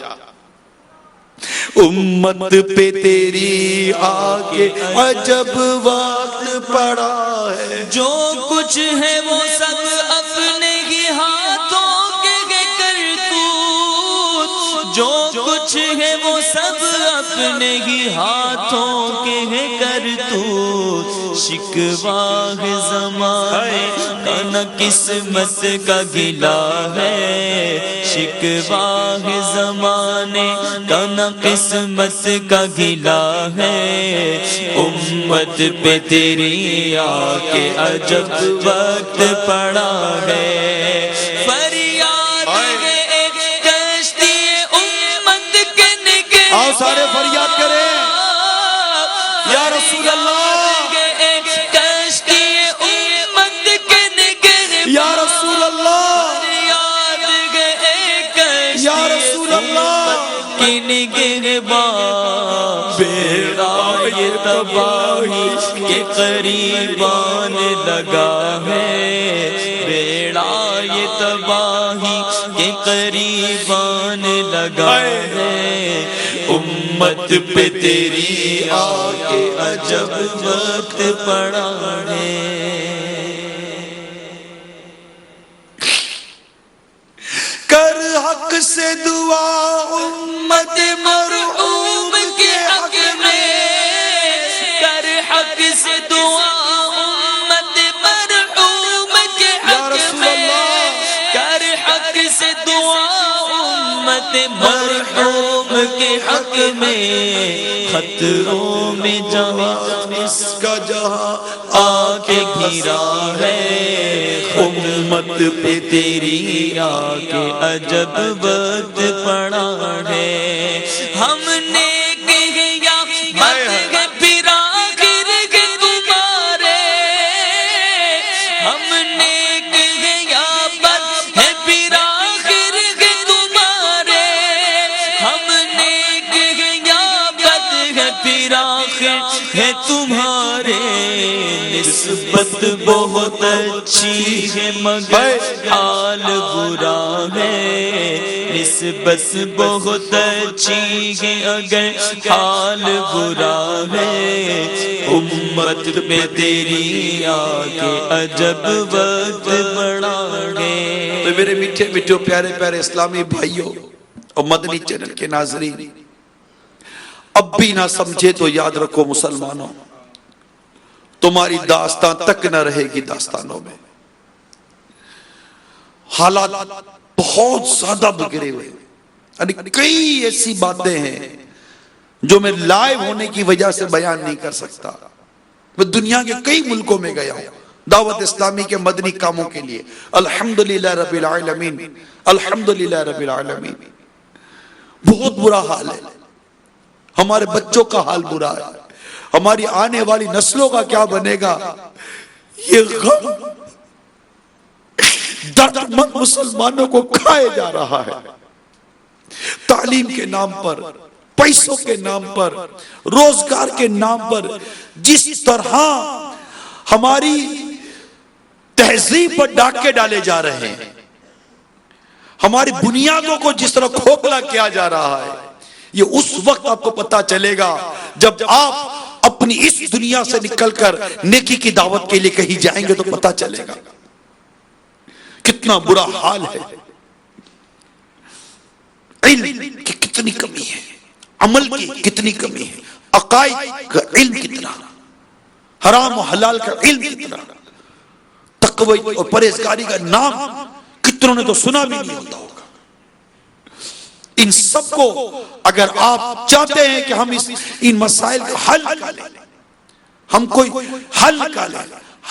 امت پہ تیری آگے عجب وقت پڑا ہے، جو کچھ ہے وہ سب اپنے ہی ہاتھوں کے کرتوت، جو کچھ ہے وہ سب اپنے ہی ہاتھوں کے ہے کرتوت، شکوہ زمانے کا نہ قسمت کا گلا ہے، شکوہ زمانے کا نہ قسمت کا گلا ہے، امت پہ تیری آ کے عجب وقت پڑا ہے، فریاد ہے ایک کشتی امت کے نگہ۔ آؤ سارے فریاد کریں یا رسول اللہ، یا رسول اللہ، یا رسول اللہ کی نگہباں، بیڑا یہ تباہی کے قریبان لگا ہے، بیڑا یہ تباہی کے قریبان لگا ہے، امت پہ تیری آ کے عجب وقت پڑا ہے۔ کر حق سے دعا امت مرحوم کے حق میں، کر حق سے دعا امت مرحوم کے حق میں، کر حق سے دعا امت مرحوم کے حق میں، خطروں میں جہاں اس کا جہاں آ کے گھرا ہے، امت پہ تیری آ کے عجب وقت پڑا ہے، ہم نے کہیا مت ہے پھر آخر کے تمہارے، ہم نے کہیا مت ہے پھر آخر کے تمہارے، ہم نے کہیا مت ہے پھر آخر ہے تمہارے، نسبت بہت اچھی ہے مگر حال برا ہے، نسبت بہت اچھی ہے اگر حال برا ہے، امت پہ تیری آ کے عجب وقت پڑا ہے۔ تو میرے میٹھے میٹھے پیارے پیارے اسلامی بھائیوں اور مدنی چینل کے ناظرین، اب بھی نہ سمجھے تو یاد رکھو مسلمانوں، تمہاری داستان تک نہ رہے گی داستانوں میں، حالات بہت زیادہ بگڑے ہوئے، یعنی کئی ایسی باتیں ہیں جو میں لائیو ہونے کی وجہ سے بیان نہیں کر سکتا۔ میں دنیا کے کئی ملکوں میں گیا ہوں دعوت اسلامی کے مدنی کاموں کے لیے، الحمدللہ رب العالمین، الحمدللہ رب العالمین۔ بہت برا حال ہے، ہمارے بچوں کا حال برا ہے، ہماری آنے والی نسلوں کا کیا بنے گا یہ غم درد مند مسلمانوں کو کھائے جا رہا ہے. تعلیم کے نام پر، پیسوں کے نام پر، روزگار کے نام پر جس طرح ہماری تہذیب پر ڈاکے ڈالے جا رہے ہیں، ہماری بنیادوں کو جس طرح کھوکھلا کیا جا رہا ہے، یہ اس وقت آپ کو پتا چلے گا جب آپ اپنی اس دنیا سے نکل کر نیکی کی دعوت کے لیے کہیں جائیں گے تو پتا چلے گا کتنا برا حال ہے. علم کی کتنی کمی ہے، عمل کی کتنی کمی ہے، عقائد کا علم کتنا، حرام و حلال کا علم کتنا، تقوی اور پرہیزگاری کا نام کتنوں نے تو سنا بھی نہیں ہوتا ہوگا. ان سب کو اگر آپ چاہتے ہیں کہ ہم ان مسائل کا حل نکالیں، ہم کوئی حل نکالیں،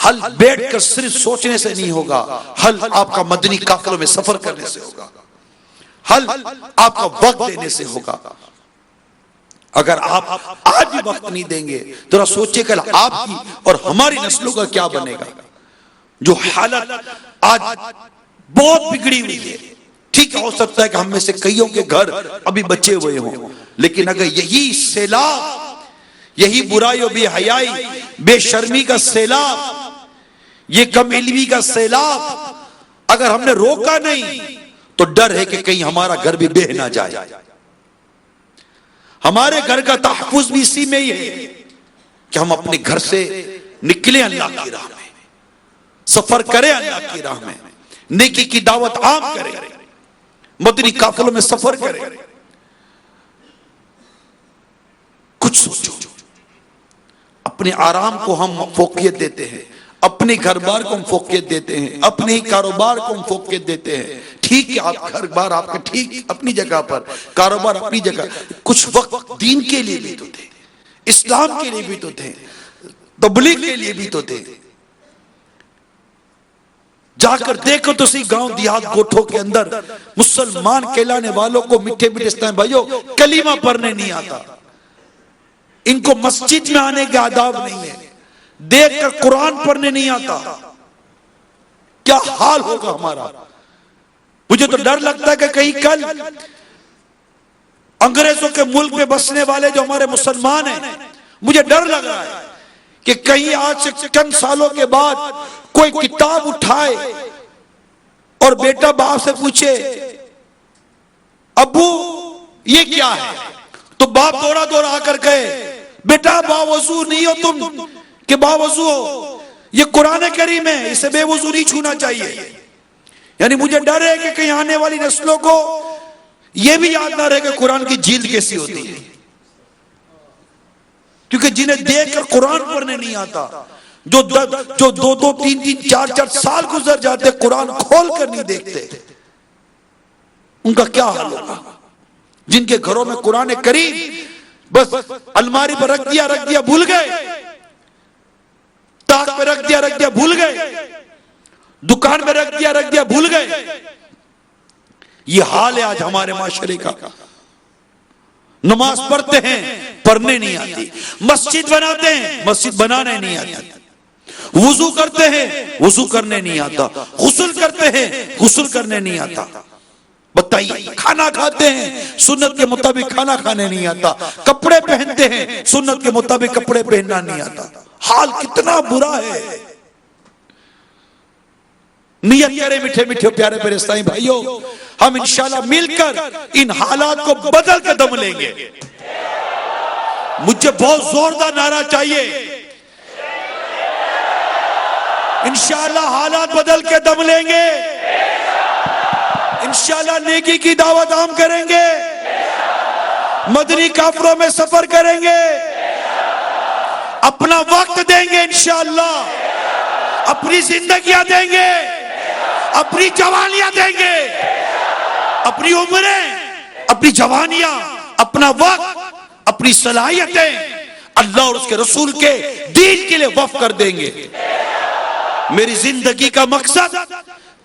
حل بیٹھ کر صرف سوچنے سے نہیں ہوگا، حل آپ کا مدنی قافلوں میں سفر کرنے سے ہوگا، حل آپ کا وقت دینے سے ہوگا. اگر آپ آج بھی وقت نہیں دیں گے تو سوچے کل آپ کی اور ہماری نسلوں کا کیا بنے گا. جو حالت آج بہت بگڑی ہوئی ہے، ٹھیک ہے ہو سکتا ہے کہ ہم میں سے کئیوں کے گھر ابھی بچے ہوئے ہوں، لیکن اگر یہی سیلاب، یہی برائی و بے حیائی، بے شرمی کا سیلاب، یہ کم علمی کا سیلاب اگر ہم نے روکا نہیں تو ڈر ہے کہ کہیں ہمارا گھر بھی بہہ نہ جائے. ہمارے گھر کا تحفظ بھی اسی میں ہی ہے کہ ہم اپنے گھر سے نکلیں اللہ کی راہ میں، سفر کریں اللہ کی راہ میں، نیکی کی دعوت عام کریں، مدنی قافلوں میں سفر کریں. کچھ سوچو. اپنے آرام کو ہم فوقیت دیتے ہیں، اپنے گھر بار کو ہم فوقیت دیتے ہیں، اپنے ہی کاروبار کو ہم فوقیت دیتے ہیں. ٹھیک ہے آپ گھر بار آپ کا ٹھیک اپنی جگہ پر، کاروبار اپنی جگہ، کچھ وقت دین کے لیے بھی تو دیں، اسلام کے لیے بھی تو دیں، تبلیغ کے لیے بھی تو دیں. جا کر دیکھو تو سی گاؤں دیہات گوٹھوں کے اندر مسلمان کہلانے والوں کو میٹھے میٹھے اسلام بھائیو کلمہ پڑھنے نہیں آتا، ان کو مسجد میں آنے کے آداب نہیں ہے، دیکھ کر قرآن پڑھنے نہیں آتا. کیا حال ہوگا ہمارا. مجھے تو ڈر لگتا ہے کہ کہیں کل انگریزوں کے ملک میں بسنے والے جو ہمارے مسلمان ہیں، مجھے ڈر لگ رہا ہے کہ کہیں آج سے چند سالوں کے بعد کوئی کتاب اٹھائے اور بیٹا باپ سے پوچھے ابو یہ کیا ہے، تو باپ دورا دورا آ کر کہے بیٹا باوضو نہیں ہو تم کہ باوضو ہو، یہ قرآن کریم ہے، اسے بے وضو نہیں چھونا چاہیے. یعنی مجھے ڈر ہے کہ کہیں آنے والی نسلوں کو یہ بھی یاد نہ رہے کہ قرآن کی جلد کیسی ہوتی ہے، کیونکہ جنہیں دیکھ کر قرآن پڑھنے نہیں آتا، جو دو دو تین تین چار چار سال گزر جاتے قرآن کھول کر نہیں دیکھتے، ان کا کیا حال ہوگا. جن کے گھروں میں قرآن کریم بس الماری پر رکھ دیا بھول گئے، تاک پہ رکھ دیا بھول گئے، دکان میں رکھ دیا بھول گئے. یہ حال ہے آج ہمارے معاشرے کا. نماز پڑھتے ہیں پڑھنے نہیں آتی، مسجد بناتے ہیں مسجد بنانے نہیں آتی، وضو کرتے ہیں وضو کرنے نہیں آتا، غسل کرتے ہیں غسل کرنے نہیں آتا. بتائیے کھانا کھاتے ہیں سنت کے مطابق کھانا کھانے نہیں آتا، کپڑے پہنتے ہیں سنت کے مطابق کپڑے پہننا نہیں آتا. حال کتنا برا ہے. نیت کرے میٹھے میٹھے پیارے پیارے اسلامی بھائیوں، ہم انشاءاللہ مل کر ان حالات کو بدل کے دم لیں گے. مجھے بہت زوردار نعرہ چاہیے. انشاءاللہ حالات بدل کے دم لیں گے، انشاءاللہ نیکی کی دعوت عام کریں گے، مدنی قافلوں میں سفر کریں گے، اپنا وقت دیں گے، انشاءاللہ اپنی زندگیاں دیں گے، اپنی جوانیاں دیں گے، اپنی عمریں، اپنی جوانیاں، اپنا وقت، اپنی صلاحیتیں اللہ اور اس کے رسول کے دین کے لیے وقف کر دیں گے. میری زندگی کا مقصد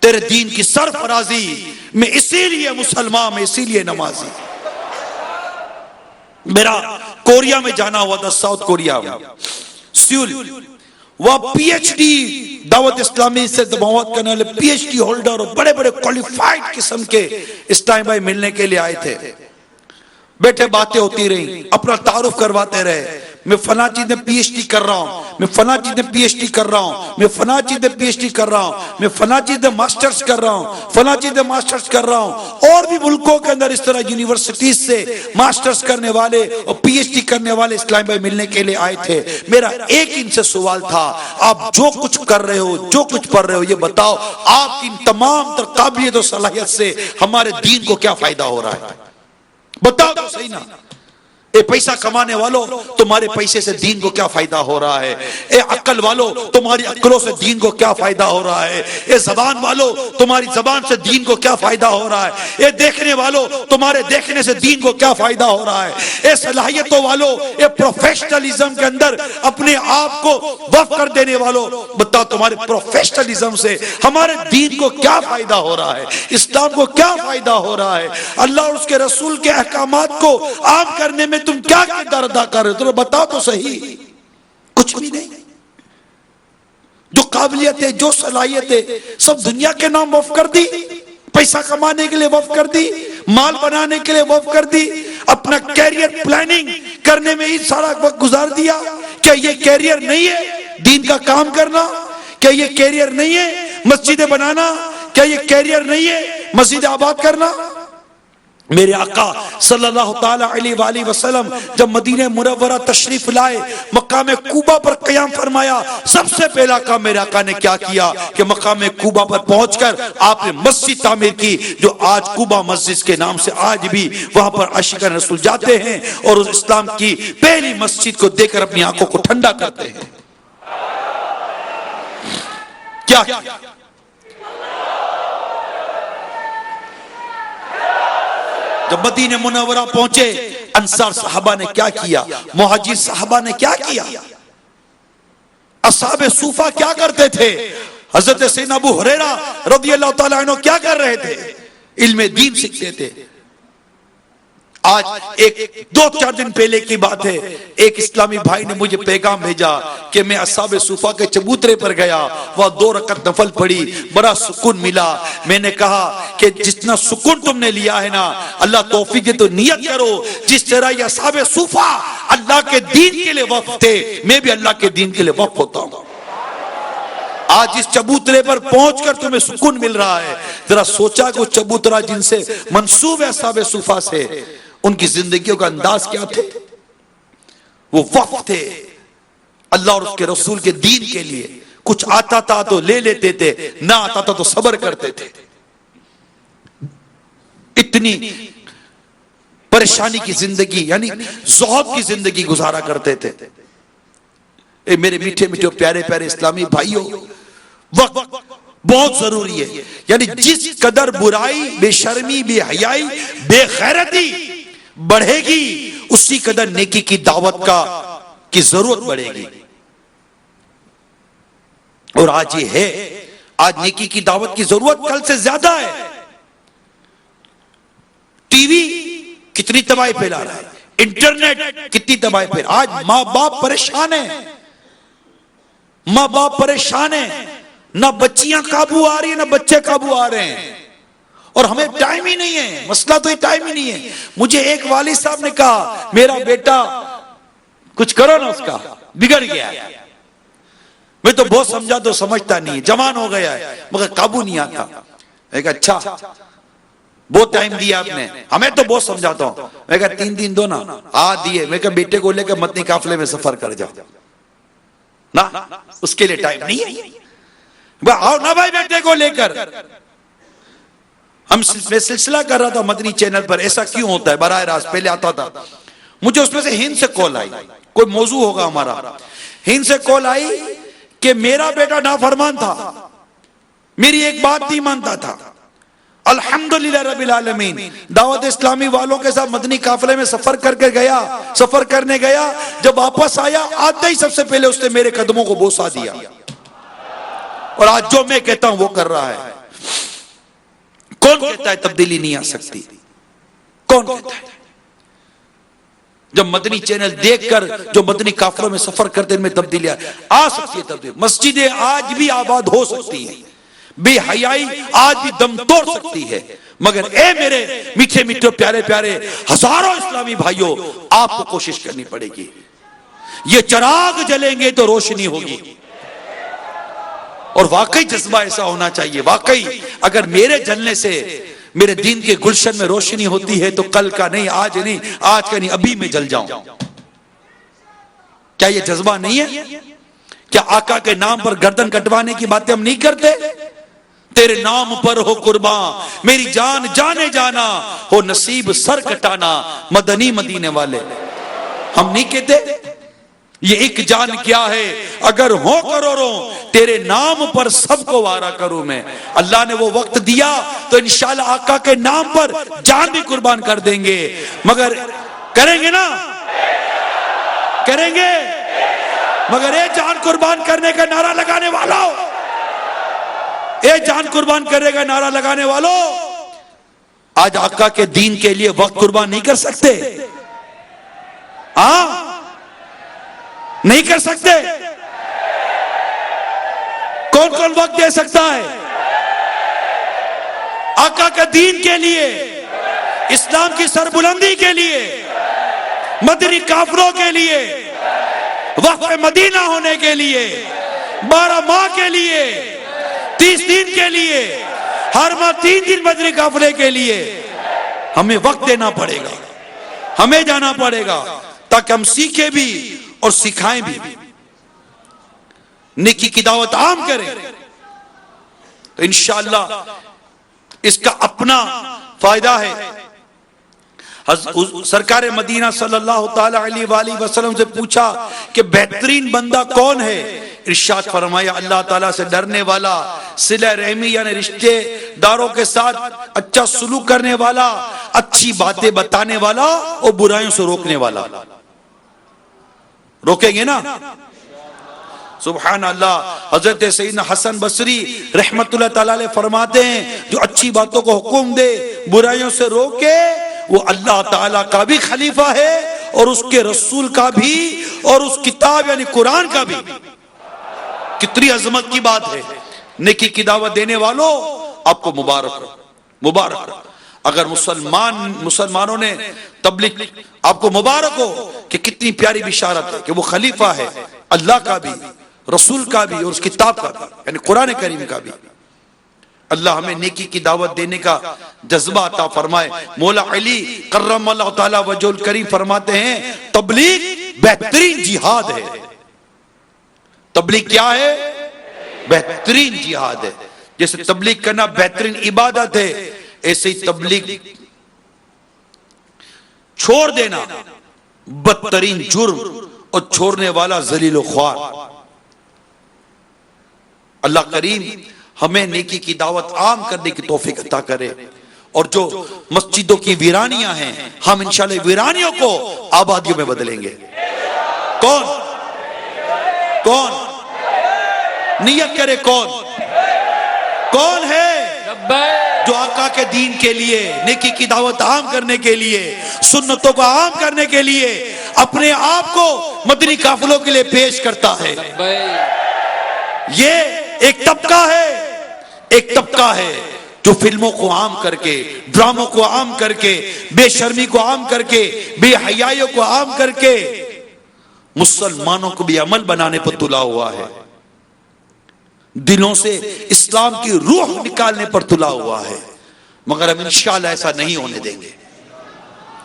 تیرے دین کی سرفرازی، میں اسی لیے مسلمان، میں اسی لیے نمازی. میرا کوریا میں جانا ہوا تھا، ساؤتھ کوریا میں، سیول، وہ پی ایچ ڈی دعوت اسلامی سے دعوت کرنے والے پی ایچ ڈی ہولڈر اور بڑے بڑے کوالیفائڈ قسم کے اسلام بھائی ملنے کے لیے آئے تھے. بیٹھے باتیں ہوتی رہی, اپنا تعارف کرواتے رہے. میں فلاں چیز میں پی ایچ ڈی کر رہا ہوں, میں فلاں چیز میں پی ایچ ڈی کر رہا ہوں, میں فلاں چیز میں پی ایچ ڈی کر رہا ہوں, میں فلاں چیز میں ماسٹرز کر رہا ہوں, فلاں چیز میں ماسٹرز کر رہا ہوں. اور بھی ملکوں کے اندر اس طرح یونیورسٹیز سے ماسٹرز کرنے والے اور پی ایچ ڈی کرنے والے اسلام بھائی ملنے کے لیے آئے تھے. میرا ایک ان سے سوال تھا, آپ جو کچھ کر رہے ہو, جو کچھ پڑھ رہے ہو, یہ بتاؤ آپ کی ان تمام تر قابلیت و صلاحیت سے ہمارے دین کو کیا فائدہ ہو رہا ہے؟ بتاؤ تو صحیح نا. اے پیسہ کمانے والوں, تمہارے پیسے سے دین کو کیا فائدہ ہو رہا ہے؟ اے عقل والوں, تمہاری عقلوں سے دین کو کیا فائدہ ہو رہا ہے؟ اے زبان والوں, تمہاری زبان سے دین کو کیا فائدہ ہو رہا ہے؟ اے دیکھنے والوں, تمہارے دیکھنے سے دین کو کیا فائدہ ہو رہا ہے؟ اے صلاحیتوں والوں, اے پروفیشنلزم کے اندر اپنے آپ کو وقف کر دینے والوں, بتاؤ تمہارے پروفیشنلزم سے ہمارے دین کو کیا فائدہ ہو رہا ہے؟ اسلام کو کیا فائدہ ہو رہا ہے؟ اللہ اور اس کے رسول کے احکامات کو عام کرنے میں تم کیا کردار ادا کر رہے ہو؟ تو بتاؤ تو صحیح. کچھ بھی نہیں. جو قابلیت ہے, جو صلاحیت ہے, سب دنیا کے نام وقف کر دی, پیسہ کمانے کے لیے وقف کر دی, مال بنانے کے لیے وقف کر دی, اپنا کیریئر پلاننگ کرنے میں ہی سارا وقت گزار دیا. کیا یہ کیریئر نہیں ہے دین کا کام کرنا؟ کیا یہ کیریئر نہیں ہے مسجدیں بنانا؟ کیا یہ کیریئر نہیں ہے مسجد آباد کرنا؟ میرے آقا صلی اللہ تعالی علیہ وآلہ وسلم جب مدینہ منورہ تشریف لائے, مقام کوبہ پر قیام فرمایا, سب سے پہلا کام میرے آقا نے کیا کیا کہ مقام کوبہ پر پہنچ کر آپ نے مسجد تعمیر کی, جو آج کوبہ مسجد کے نام سے آج بھی وہاں پر عاشقان رسول جاتے ہیں اور اس اسلام کی پہلی مسجد کو دیکھ کر اپنی آنکھوں کو ٹھنڈا کرتے ہیں. کیا جب مدینہ منورہ پہنچے, انصار صحابہ نے کیا کیا, مہاجر صحابہ نے کیا کیا, اصحاب صوفہ کیا کرتے تھے, حضرت سیدنا ابو ہریرہ رضی اللہ تعالیٰ عنہ کیا کر رہے تھے؟ علم دین سیکھتے تھے. آج ایک 2-4 دن پہلے کی بات ہے, ایک اسلامی بھائی نے مجھے پیغام بھیجا کہ میں اصحاب صوفہ کے چبوترے پر گیا, وہاں 2 رکعت نفل پڑھی, بڑا سکون ملا. میں نے کہا کہ جتنا سکون تم نے لیا ہے نا, اللہ توفیق دے تو نیت کرو جس طرح یہ اصحاب صوفہ اللہ کے دین کے لیے وقف تھے, میں بھی اللہ کے دین کے لیے وقف ہوتا ہوں. آج اس چبوترے پر پہنچ کر تمہیں سکون مل رہا ہے. ذرا سوچا کہ وہ چبوترا جن سے منسوب ہے اصحاب صوفہ سے, ان کی زندگیوں کا انداز کیا تھے؟ وہ وقف تھے اللہ اور اس کے رسول کے دین کے لیے. کچھ آتا تھا تو لے لیتے تھے, نہ آتا تھا تو صبر کرتے تھے. اتنی پریشانی کی زندگی, یعنی زہد کی زندگی گزارا کرتے تھے. اے میرے میٹھے میٹھے پیارے پیارے اسلامی بھائیوں, وقت بہت ضروری ہے. یعنی جس قدر برائی, بے شرمی, بے حیائی, بے غیرتی بڑھے گی, اسی قدر نیکی کی دعوت کی ضرورت بڑھے گی. اور آج یہ ہے, آج نیکی کی دعوت کی ضرورت کل سے زیادہ ہے. ٹی وی کتنی تباہی پھیلا رہا ہے, انٹرنیٹ کتنی تباہی پھیلا. آج ماں باپ پریشان ہیں, ماں باپ پریشان ہیں, نہ بچیاں قابو آ رہی ہیں نہ بچے قابو آ رہے ہیں, اور ہمیں ٹائم ہی نہیں ہے. مسئلہ تو یہ ٹائم ہی نہیں ہے. مجھے ایک والد صاحب نے کہا میرا بیٹا کچھ کرو نا, اس کا بگڑ گیا ہے. میں تو بہت سمجھا تو سمجھتا نہیں ہے, جوان ہو گیا ہے مگر قابو نہیں آتا. میں کہا اچھا بہت ٹائم دیا آپ نے, ہمیں تو بہت سمجھاتا ہوں. میں کہا 3 دن دو نا, دیے. میں کہا بیٹے کو لے کر مدنی قافلے میں سفر کر جاؤ نا, اس کے لیے ٹائم نہیں ہے. آؤ نا بھائی بیٹے کو لے کر. میں سلسلہ کر رہا تھا مدنی چینل پر, ایسا کیوں ہوتا ہے براہ راست پہلے آتا تھا. مجھے اس میں سے ہند سے کال آئی, کوئی موضوع ہوگا ہمارا, ہند سے کال آئی کہ میرا بیٹا نافرمان تھا, میری ایک بات نہیں مانتا تھا. الحمدللہ رب العالمین, دعوت اسلامی والوں کے ساتھ مدنی قافلے میں سفر کرنے گیا. جب واپس آیا, آتے ہی سب سے پہلے اس نے میرے قدموں کو بوسا دیا, اور آج جو میں کہتا ہوں وہ کر رہا ہے. کون کہتا ہے تبدیلی نہیں آ سکتی؟ کون کہتا ہے؟ جب مدنی چینل دیکھ کر جو مدنی قافلوں میں سفر کرتے ان میں تبدیلیاں آ سکتی ہے. تبدیلی مسجدیں آج بھی آباد ہو سکتی ہیں, بے حیائی آج بھی دم توڑ سکتی ہے, مگر اے میرے میٹھے میٹھے پیارے پیارے ہزاروں اسلامی بھائیوں, آپ کو کوشش کرنی پڑے گی. یہ چراغ جلیں گے تو روشنی ہوگی, اور واقعی جذبہ ایسا ہونا چاہیے. واقعی اگر میرے جلنے سے میرے دین کے گلشن میں روشنی ہوتی ہے تو کل کا نہیں, آج نہیں, آج کا نہیں, ابھی میں جل جاؤں. کیا یہ جذبہ نہیں ہے؟ کیا آقا کے نام پر گردن کٹوانے کی باتیں ہم نہیں کرتے؟ تیرے نام پر ہو قربان میری جان جانے جانا, ہو نصیب سر کٹانا مدنی مدینے والے. ہم نہیں کہتے یہ ایک جان کیا ہے اگر ہو کروڑوں تیرے نام پر سب کو وارا کروں میں. اللہ نے وہ وقت دیا تو انشاءاللہ آقا کے نام پر جان بھی قربان کر دیں گے, مگر کریں گے نا, کریں گے. مگر اے جان قربان کرنے کا نعرہ لگانے والوں, اے جان قربان کرنے کا نعرہ لگانے والوں, آج آقا کے دین کے لیے وقت قربان نہیں کر سکتے؟ نہیں کر سکتے؟ کون کون وقت دے سکتا ہے آقا کے دین کے لیے, اسلام کی سربلندی کے لیے, مدنی قافلوں کے لیے, وقف مدینہ ہونے کے لیے, 12 ماہ کے لیے, 30 دن کے لیے, ہر ماہ 3 دن مدنی قافلے کے لیے ہمیں وقت دینا پڑے گا, ہمیں جانا پڑے گا تاکہ ہم سیکھیں بھی اور سکھائیں بھی, نیکی کی دعوت عام کریں. تو انشاءاللہ اس کا اپنا فائدہ ہے. سرکار مدینہ صلی اللہ تعالی علیہ وآلہ وسلم سے پوچھا کہ بہترین بندہ کون ہے؟ ارشاد فرمایا اللہ تعالیٰ سے ڈرنے والا, صلہ رحمی یعنی رشتے داروں کے ساتھ اچھا سلوک کرنے والا, اچھی باتیں بتانے والا اور برائیوں سے روکنے والا. روکیں گے نا؟ سبحان اللہ. حضرت سیدنا حسن بصری رحمت اللہ تعالیٰ علیہ فرماتے ہیں جو اچھی باتوں کو حکم دے برائیوں سے روکے وہ اللہ تعالیٰ کا بھی خلیفہ ہے اور اس کے رسول کا بھی اور اس کتاب یعنی قرآن کا بھی. کتنی عظمت کی بات ہے. نیکی کی دعوت دینے والوں آپ کو مبارک ہو, مبارک ہو. اگر مسلمانوں نے تبلیغ, آپ کو مبارک ہو کہ کتنی پیاری بشارت ہے کہ وہ خلیفہ ہے اللہ کا بھی, رسول کا بھی اور اس کتاب کا بھی یعنی قرآن کریم کا بھی. اللہ ہمیں نیکی کی دعوت دینے کا جذبہ عطا فرمائے. مولا علی کرم اللہ تعالی وجہ الکریم فرماتے ہیں تبلیغ بہترین جہاد ہے. تبلیغ کیا ہے؟ بہترین جہاد ہے. جیسے تبلیغ کرنا بہترین عبادت ہے, ایسے ہی تبلیغ چھوڑ دینا بدترین جرم اور چھوڑنے والا ذلیل و خوار. اللہ کریم ہمیں نیکی کی دعوت عام کرنے کی توفیق عطا کرے, اور جو مسجدوں کی ویرانیاں ہیں ہم انشاءاللہ ویرانیوں کو آبادیوں میں بدلیں گے. کون کون نیت کرے؟ کون ہے جو آقا کے دین کے لیے, نیکی کی دعوت عام کرنے کے لیے, سنتوں کو عام کرنے کے لیے اپنے آپ کو مدنی قافلوں کے لیے پیش کرتا ہے؟ یہ ایک طبقہ ہے, ایک طبقہ ہے جو فلموں کو عام کر کے, ڈراموں کو عام کر کے, بے شرمی کو عام کر کے, بے حیائیوں کو عام کر کے مسلمانوں کو بھی عمل بنانے پر تلا ہوا ہے, دلوں سے اسلام کی روح نکالنے پر تلا ہوا ہے. مگر ہم انشاءاللہ ایسا نہیں ہونے دیں گے,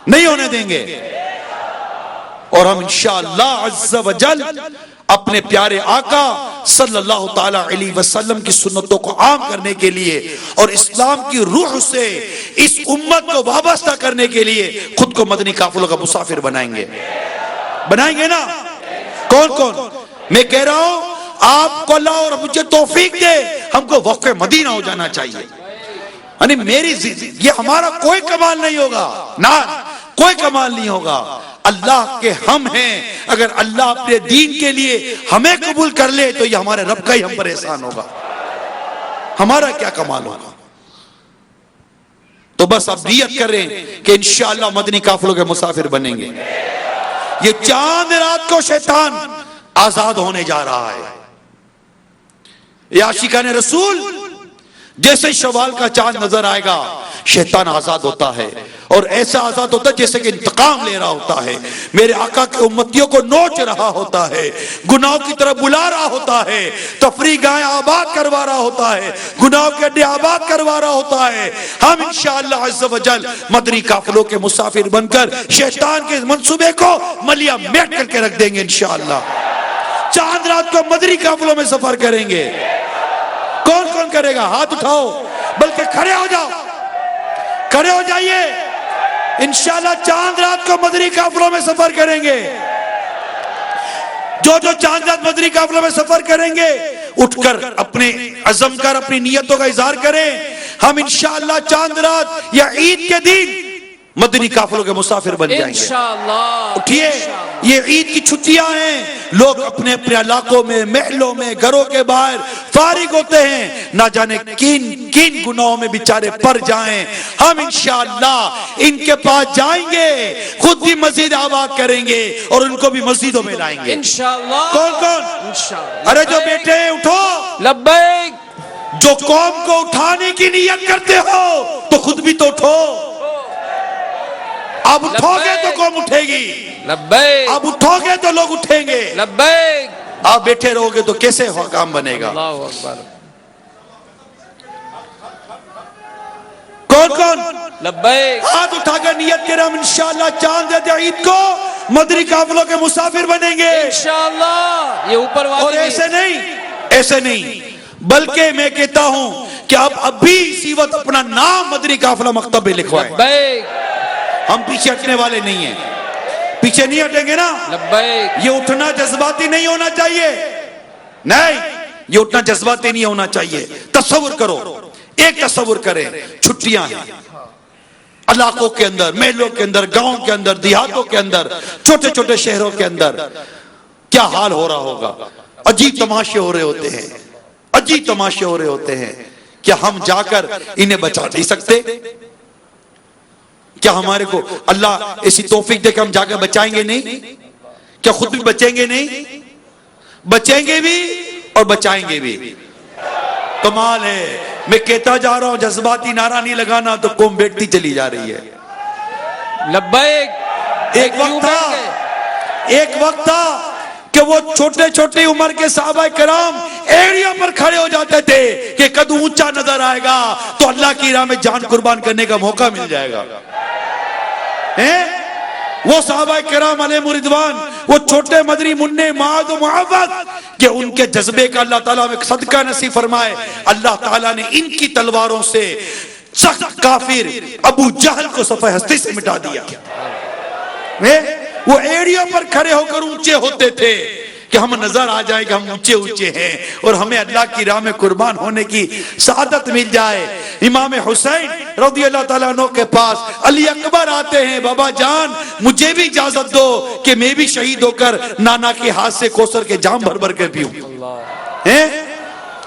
نہیں ہونے دیں گے. اور ہم انشاءاللہ عز و جل اپنے پیارے آقا صلی اللہ تعالی علیہ وسلم کی سنتوں کو عام کرنے کے لیے اور اسلام کی روح سے اس امت کو وابستہ کرنے کے لیے خود کو مدنی قافلوں کا مسافر بنائیں گے. بنائیں گے نا؟ کون کون؟ میں کہہ رہا ہوں آپ کو اللہ اور مجھے توفیق دے, ہم کو وقف مدینہ ہو جانا چاہیے. یعنی میری یہ ہمارا کوئی کمال نہیں ہوگا, نہ کوئی کمال نہیں ہوگا, اللہ کے ہم ہیں. اگر اللہ اپنے دین کے لیے ہمیں قبول کر لے تو یہ ہمارے رب کا ہی ہم پر احسان ہوگا, ہمارا کیا کمال ہوگا. تو بس اب نیت کریں کہ انشاءاللہ مدنی قافلوں کے مسافر بنیں گے. یہ چاند رات کو شیطان آزاد ہونے جا رہا ہے. یہ عاشقان رسول جیسے شوال کا چاند نظر آئے گا شیطان آزاد ہوتا ہے, اور ایسا آزاد ہوتا ہے جیسے کہ انتقام لے رہا ہوتا ہے, میرے آقا کے امتیوں کو نوچ رہا ہوتا ہے, گناہوں کی طرف بلا رہا ہوتا ہے, تفریح گاہیں آباد کروا رہا ہوتا ہے, گناہوں کے اڈے آباد کروا رہا ہوتا ہے. ہم انشاءاللہ عز و جل مدنی قافلوں کے مسافر بن کر شیطان کے منصوبے کو ملیا میٹ کر کے رکھ دیں گے انشاءاللہ. چاند رات کو مدنی قافلوں میں سفر کریں گے. کون کون کرے گا؟ ہاتھ اٹھاؤ, بلکہ کھڑے ہو جاؤ, کھڑے ہو جائیے. انشاءاللہ چاند رات کو مدنی قافلوں میں سفر کریں گے. جو چاند رات مدنی قافلوں میں سفر کریں گے اٹھ کر اپنے عزم کر اپنی نیتوں کا اظہار کریں. ہم انشاءاللہ چاند رات یا عید کے دن مدنی قافلوں کے مسافر بن جائیں گے انشاءاللہ. اٹھیے, یہ عید کی چھٹیاں ہیں, لوگ اپنے اپنے علاقوں میں, محلوں میں, گھروں کے باہر فارغ ہوتے ہیں, نہ جانے کن کن گناہوں میں بیچارے پڑ جائیں. ہم انشاءاللہ ان کے پاس جائیں گے, خود بھی مسجد آباد کریں گے اور ان کو بھی مسجدوں میں لائیں گے انشاءاللہ. کون کون؟ انشاءاللہ. ارے جو بیٹے ہیں اٹھو, لبیک. جو قوم کو اٹھانے کی نیت کرتے ہو تو خود بھی تو اٹھو. اب اٹھو گے تو قوم اٹھے گی, لبیک. اب اٹھو گے تو لوگ اٹھیں گے. لبیک. آپ بیٹھے رہو گے تو کیسے کام بنے گا؟ اللہ اکبر. کون کون لبیک. ہاتھ اٹھا کر نیت کریں, ہم انشاءاللہ چاند عید کو مدنی قافلوں کے مسافر بنیں گے انشاءاللہ. یہ اوپر والے اور ایسے نہیں بلکہ میں کہتا ہوں کہ آپ ابھی اسی وقت اپنا نام مدنی قافلہ مکتب میں لکھوائیں. لبیک. ہم پیچھے ہٹنے والے نہیں ہیں, پیچھے نہیں ہٹیں گے نا. لبیک. یہ اٹھنا جذباتی نہیں ہونا چاہیے, نہیں یہ اٹھنا جذباتی نہیں ہونا چاہیے. تصور کرو, ایک تصور کریں, چھٹیاں ہیں علاقوں کے اندر, محلوں کے اندر, گاؤں کے اندر, دیہاتوں کے اندر, چھوٹے چھوٹے شہروں کے اندر کیا حال ہو رہا ہوگا. عجیب تماشے ہو رہے ہوتے ہیں, عجیب تماشے ہو رہے ہوتے ہیں. کیا ہم جا کر انہیں بچا نہیں سکتے؟ کیا ہمارے کو اللہ ایسی توفیق دے کہ ہم جا کر بچائیں گے نہیں؟ کیا خود بھی بچیں گے نہیں؟ بچیں گے بھی اور بچائیں گے بھی. کمال ہے. میں کہتا جا رہا ہوں, جذباتی نعرہ نہیں لگانا تو قوم بیٹھتی چلی جا رہی ہے. لبیک. ایک وقت تھا کہ وہ چھوٹے چھوٹی عمر کے صحابہ کرام ایڑیوں پر کھڑے ہو جاتے تھے کہ قد اونچا نظر آئے گا تو اللہ کی راہ میں جان قربان کرنے کا موقع مل جائے گا. وہ صحابہ کرام علیہ رضوان, وہ چھوٹے مدنی منع معاذ و معوذ, کہ ان کے جذبے کا اللہ تعالیٰ میں صدقہ نصیب فرمائے. اللہ تعالیٰ نے ان کی تلواروں سے سخت کافر ابو جہل کو صفحہ ہستی سے مٹا دیا. وہ ایڑیوں پر کھڑے ہو کر اونچے ہوتے تھے کہ ہم نظر آ جائے کہ ہم اونچے اونچے ہیں اور ہمیں اللہ کی راہ میں قربان ہونے کی سعادت مل جائے. امام حسین رضی اللہ تعالیٰ عنہ کے پاس علی اکبر آتے ہیں, بابا جان مجھے بھی اجازت دو کہ میں بھی شہید ہو کر نانا کے ہاتھ سے کوثر کے جام بھر بھر کے پیوں,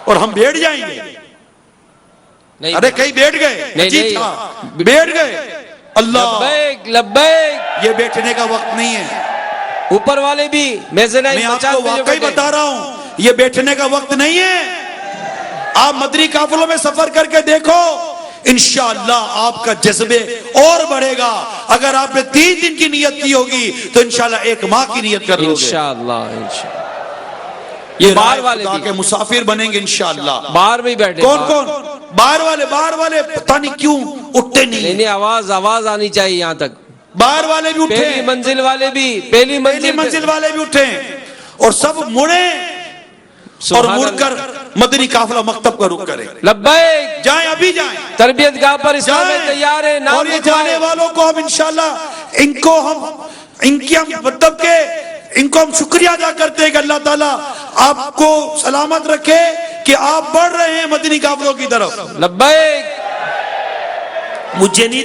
اور ہم بیٹھ جائیں گے. ارے کہیں بیٹھ گئے, بیٹھ گئے. اللہ لبیک. لبیک. یہ بیٹھنے کا وقت نہیں ہے. اوپر والے بھی میں آپ کو واقعی بتا رہا ہوں, یہ بیٹھنے کا وقت نہیں ہے. آپ مدنی قافلوں میں سفر کر کے دیکھو, انشاءاللہ آپ کا جذبے اور بڑھے گا. اگر آپ نے 3 دن کی نیت کی ہوگی تو انشاءاللہ 1 ماہ کی نیت کر لو گے انشاءاللہ. یہ باہر والے کے مسافر بنیں گے انشاءاللہ. باہر بھی بیٹھے. کون کون؟ باہر والے پتہ نہیں کیوں اٹھتے نہیں. آواز آنی چاہیے یہاں تک. باہر والے بھی اٹھے, پہلی منزل والے بھی, پہلی منزل والے بھی اٹھے اور سب مڑے اور مڑ کر مدنی قافلہ مکتب کا رخ کریں. لبیک. جائیں, ابھی جائیں تربیت گاہ پر اسلام میں تیار ہے. اور یہ جانے والوں کو ہم انشاءاللہ ان کو ہم شکریہ ادا کرتے ہیں کہ اللہ تعالیٰ آپ کو سلامت رکھے کہ آپ بڑھ رہے ہیں مدنی قافلوں کی طرف. لبیک. مجھے نہیں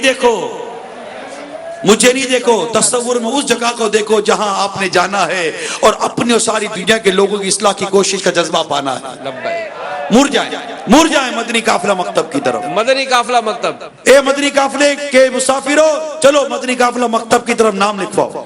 دیکھو, تصور میں اس جگہ کو دیکھو جہاں آپ نے جانا ہے اور اپنی اور ساری دنیا کے لوگوں کی اصلاح کی کوشش کا جذبہ پانا ہے. لبیک. مر جائیں مدنی قافلہ مکتب کی طرف. مدنی قافلہ مکتب. اے مدنی قافلے کے مسافروں, چلو مدنی قافلہ مکتب کی طرف نام لکھواؤ.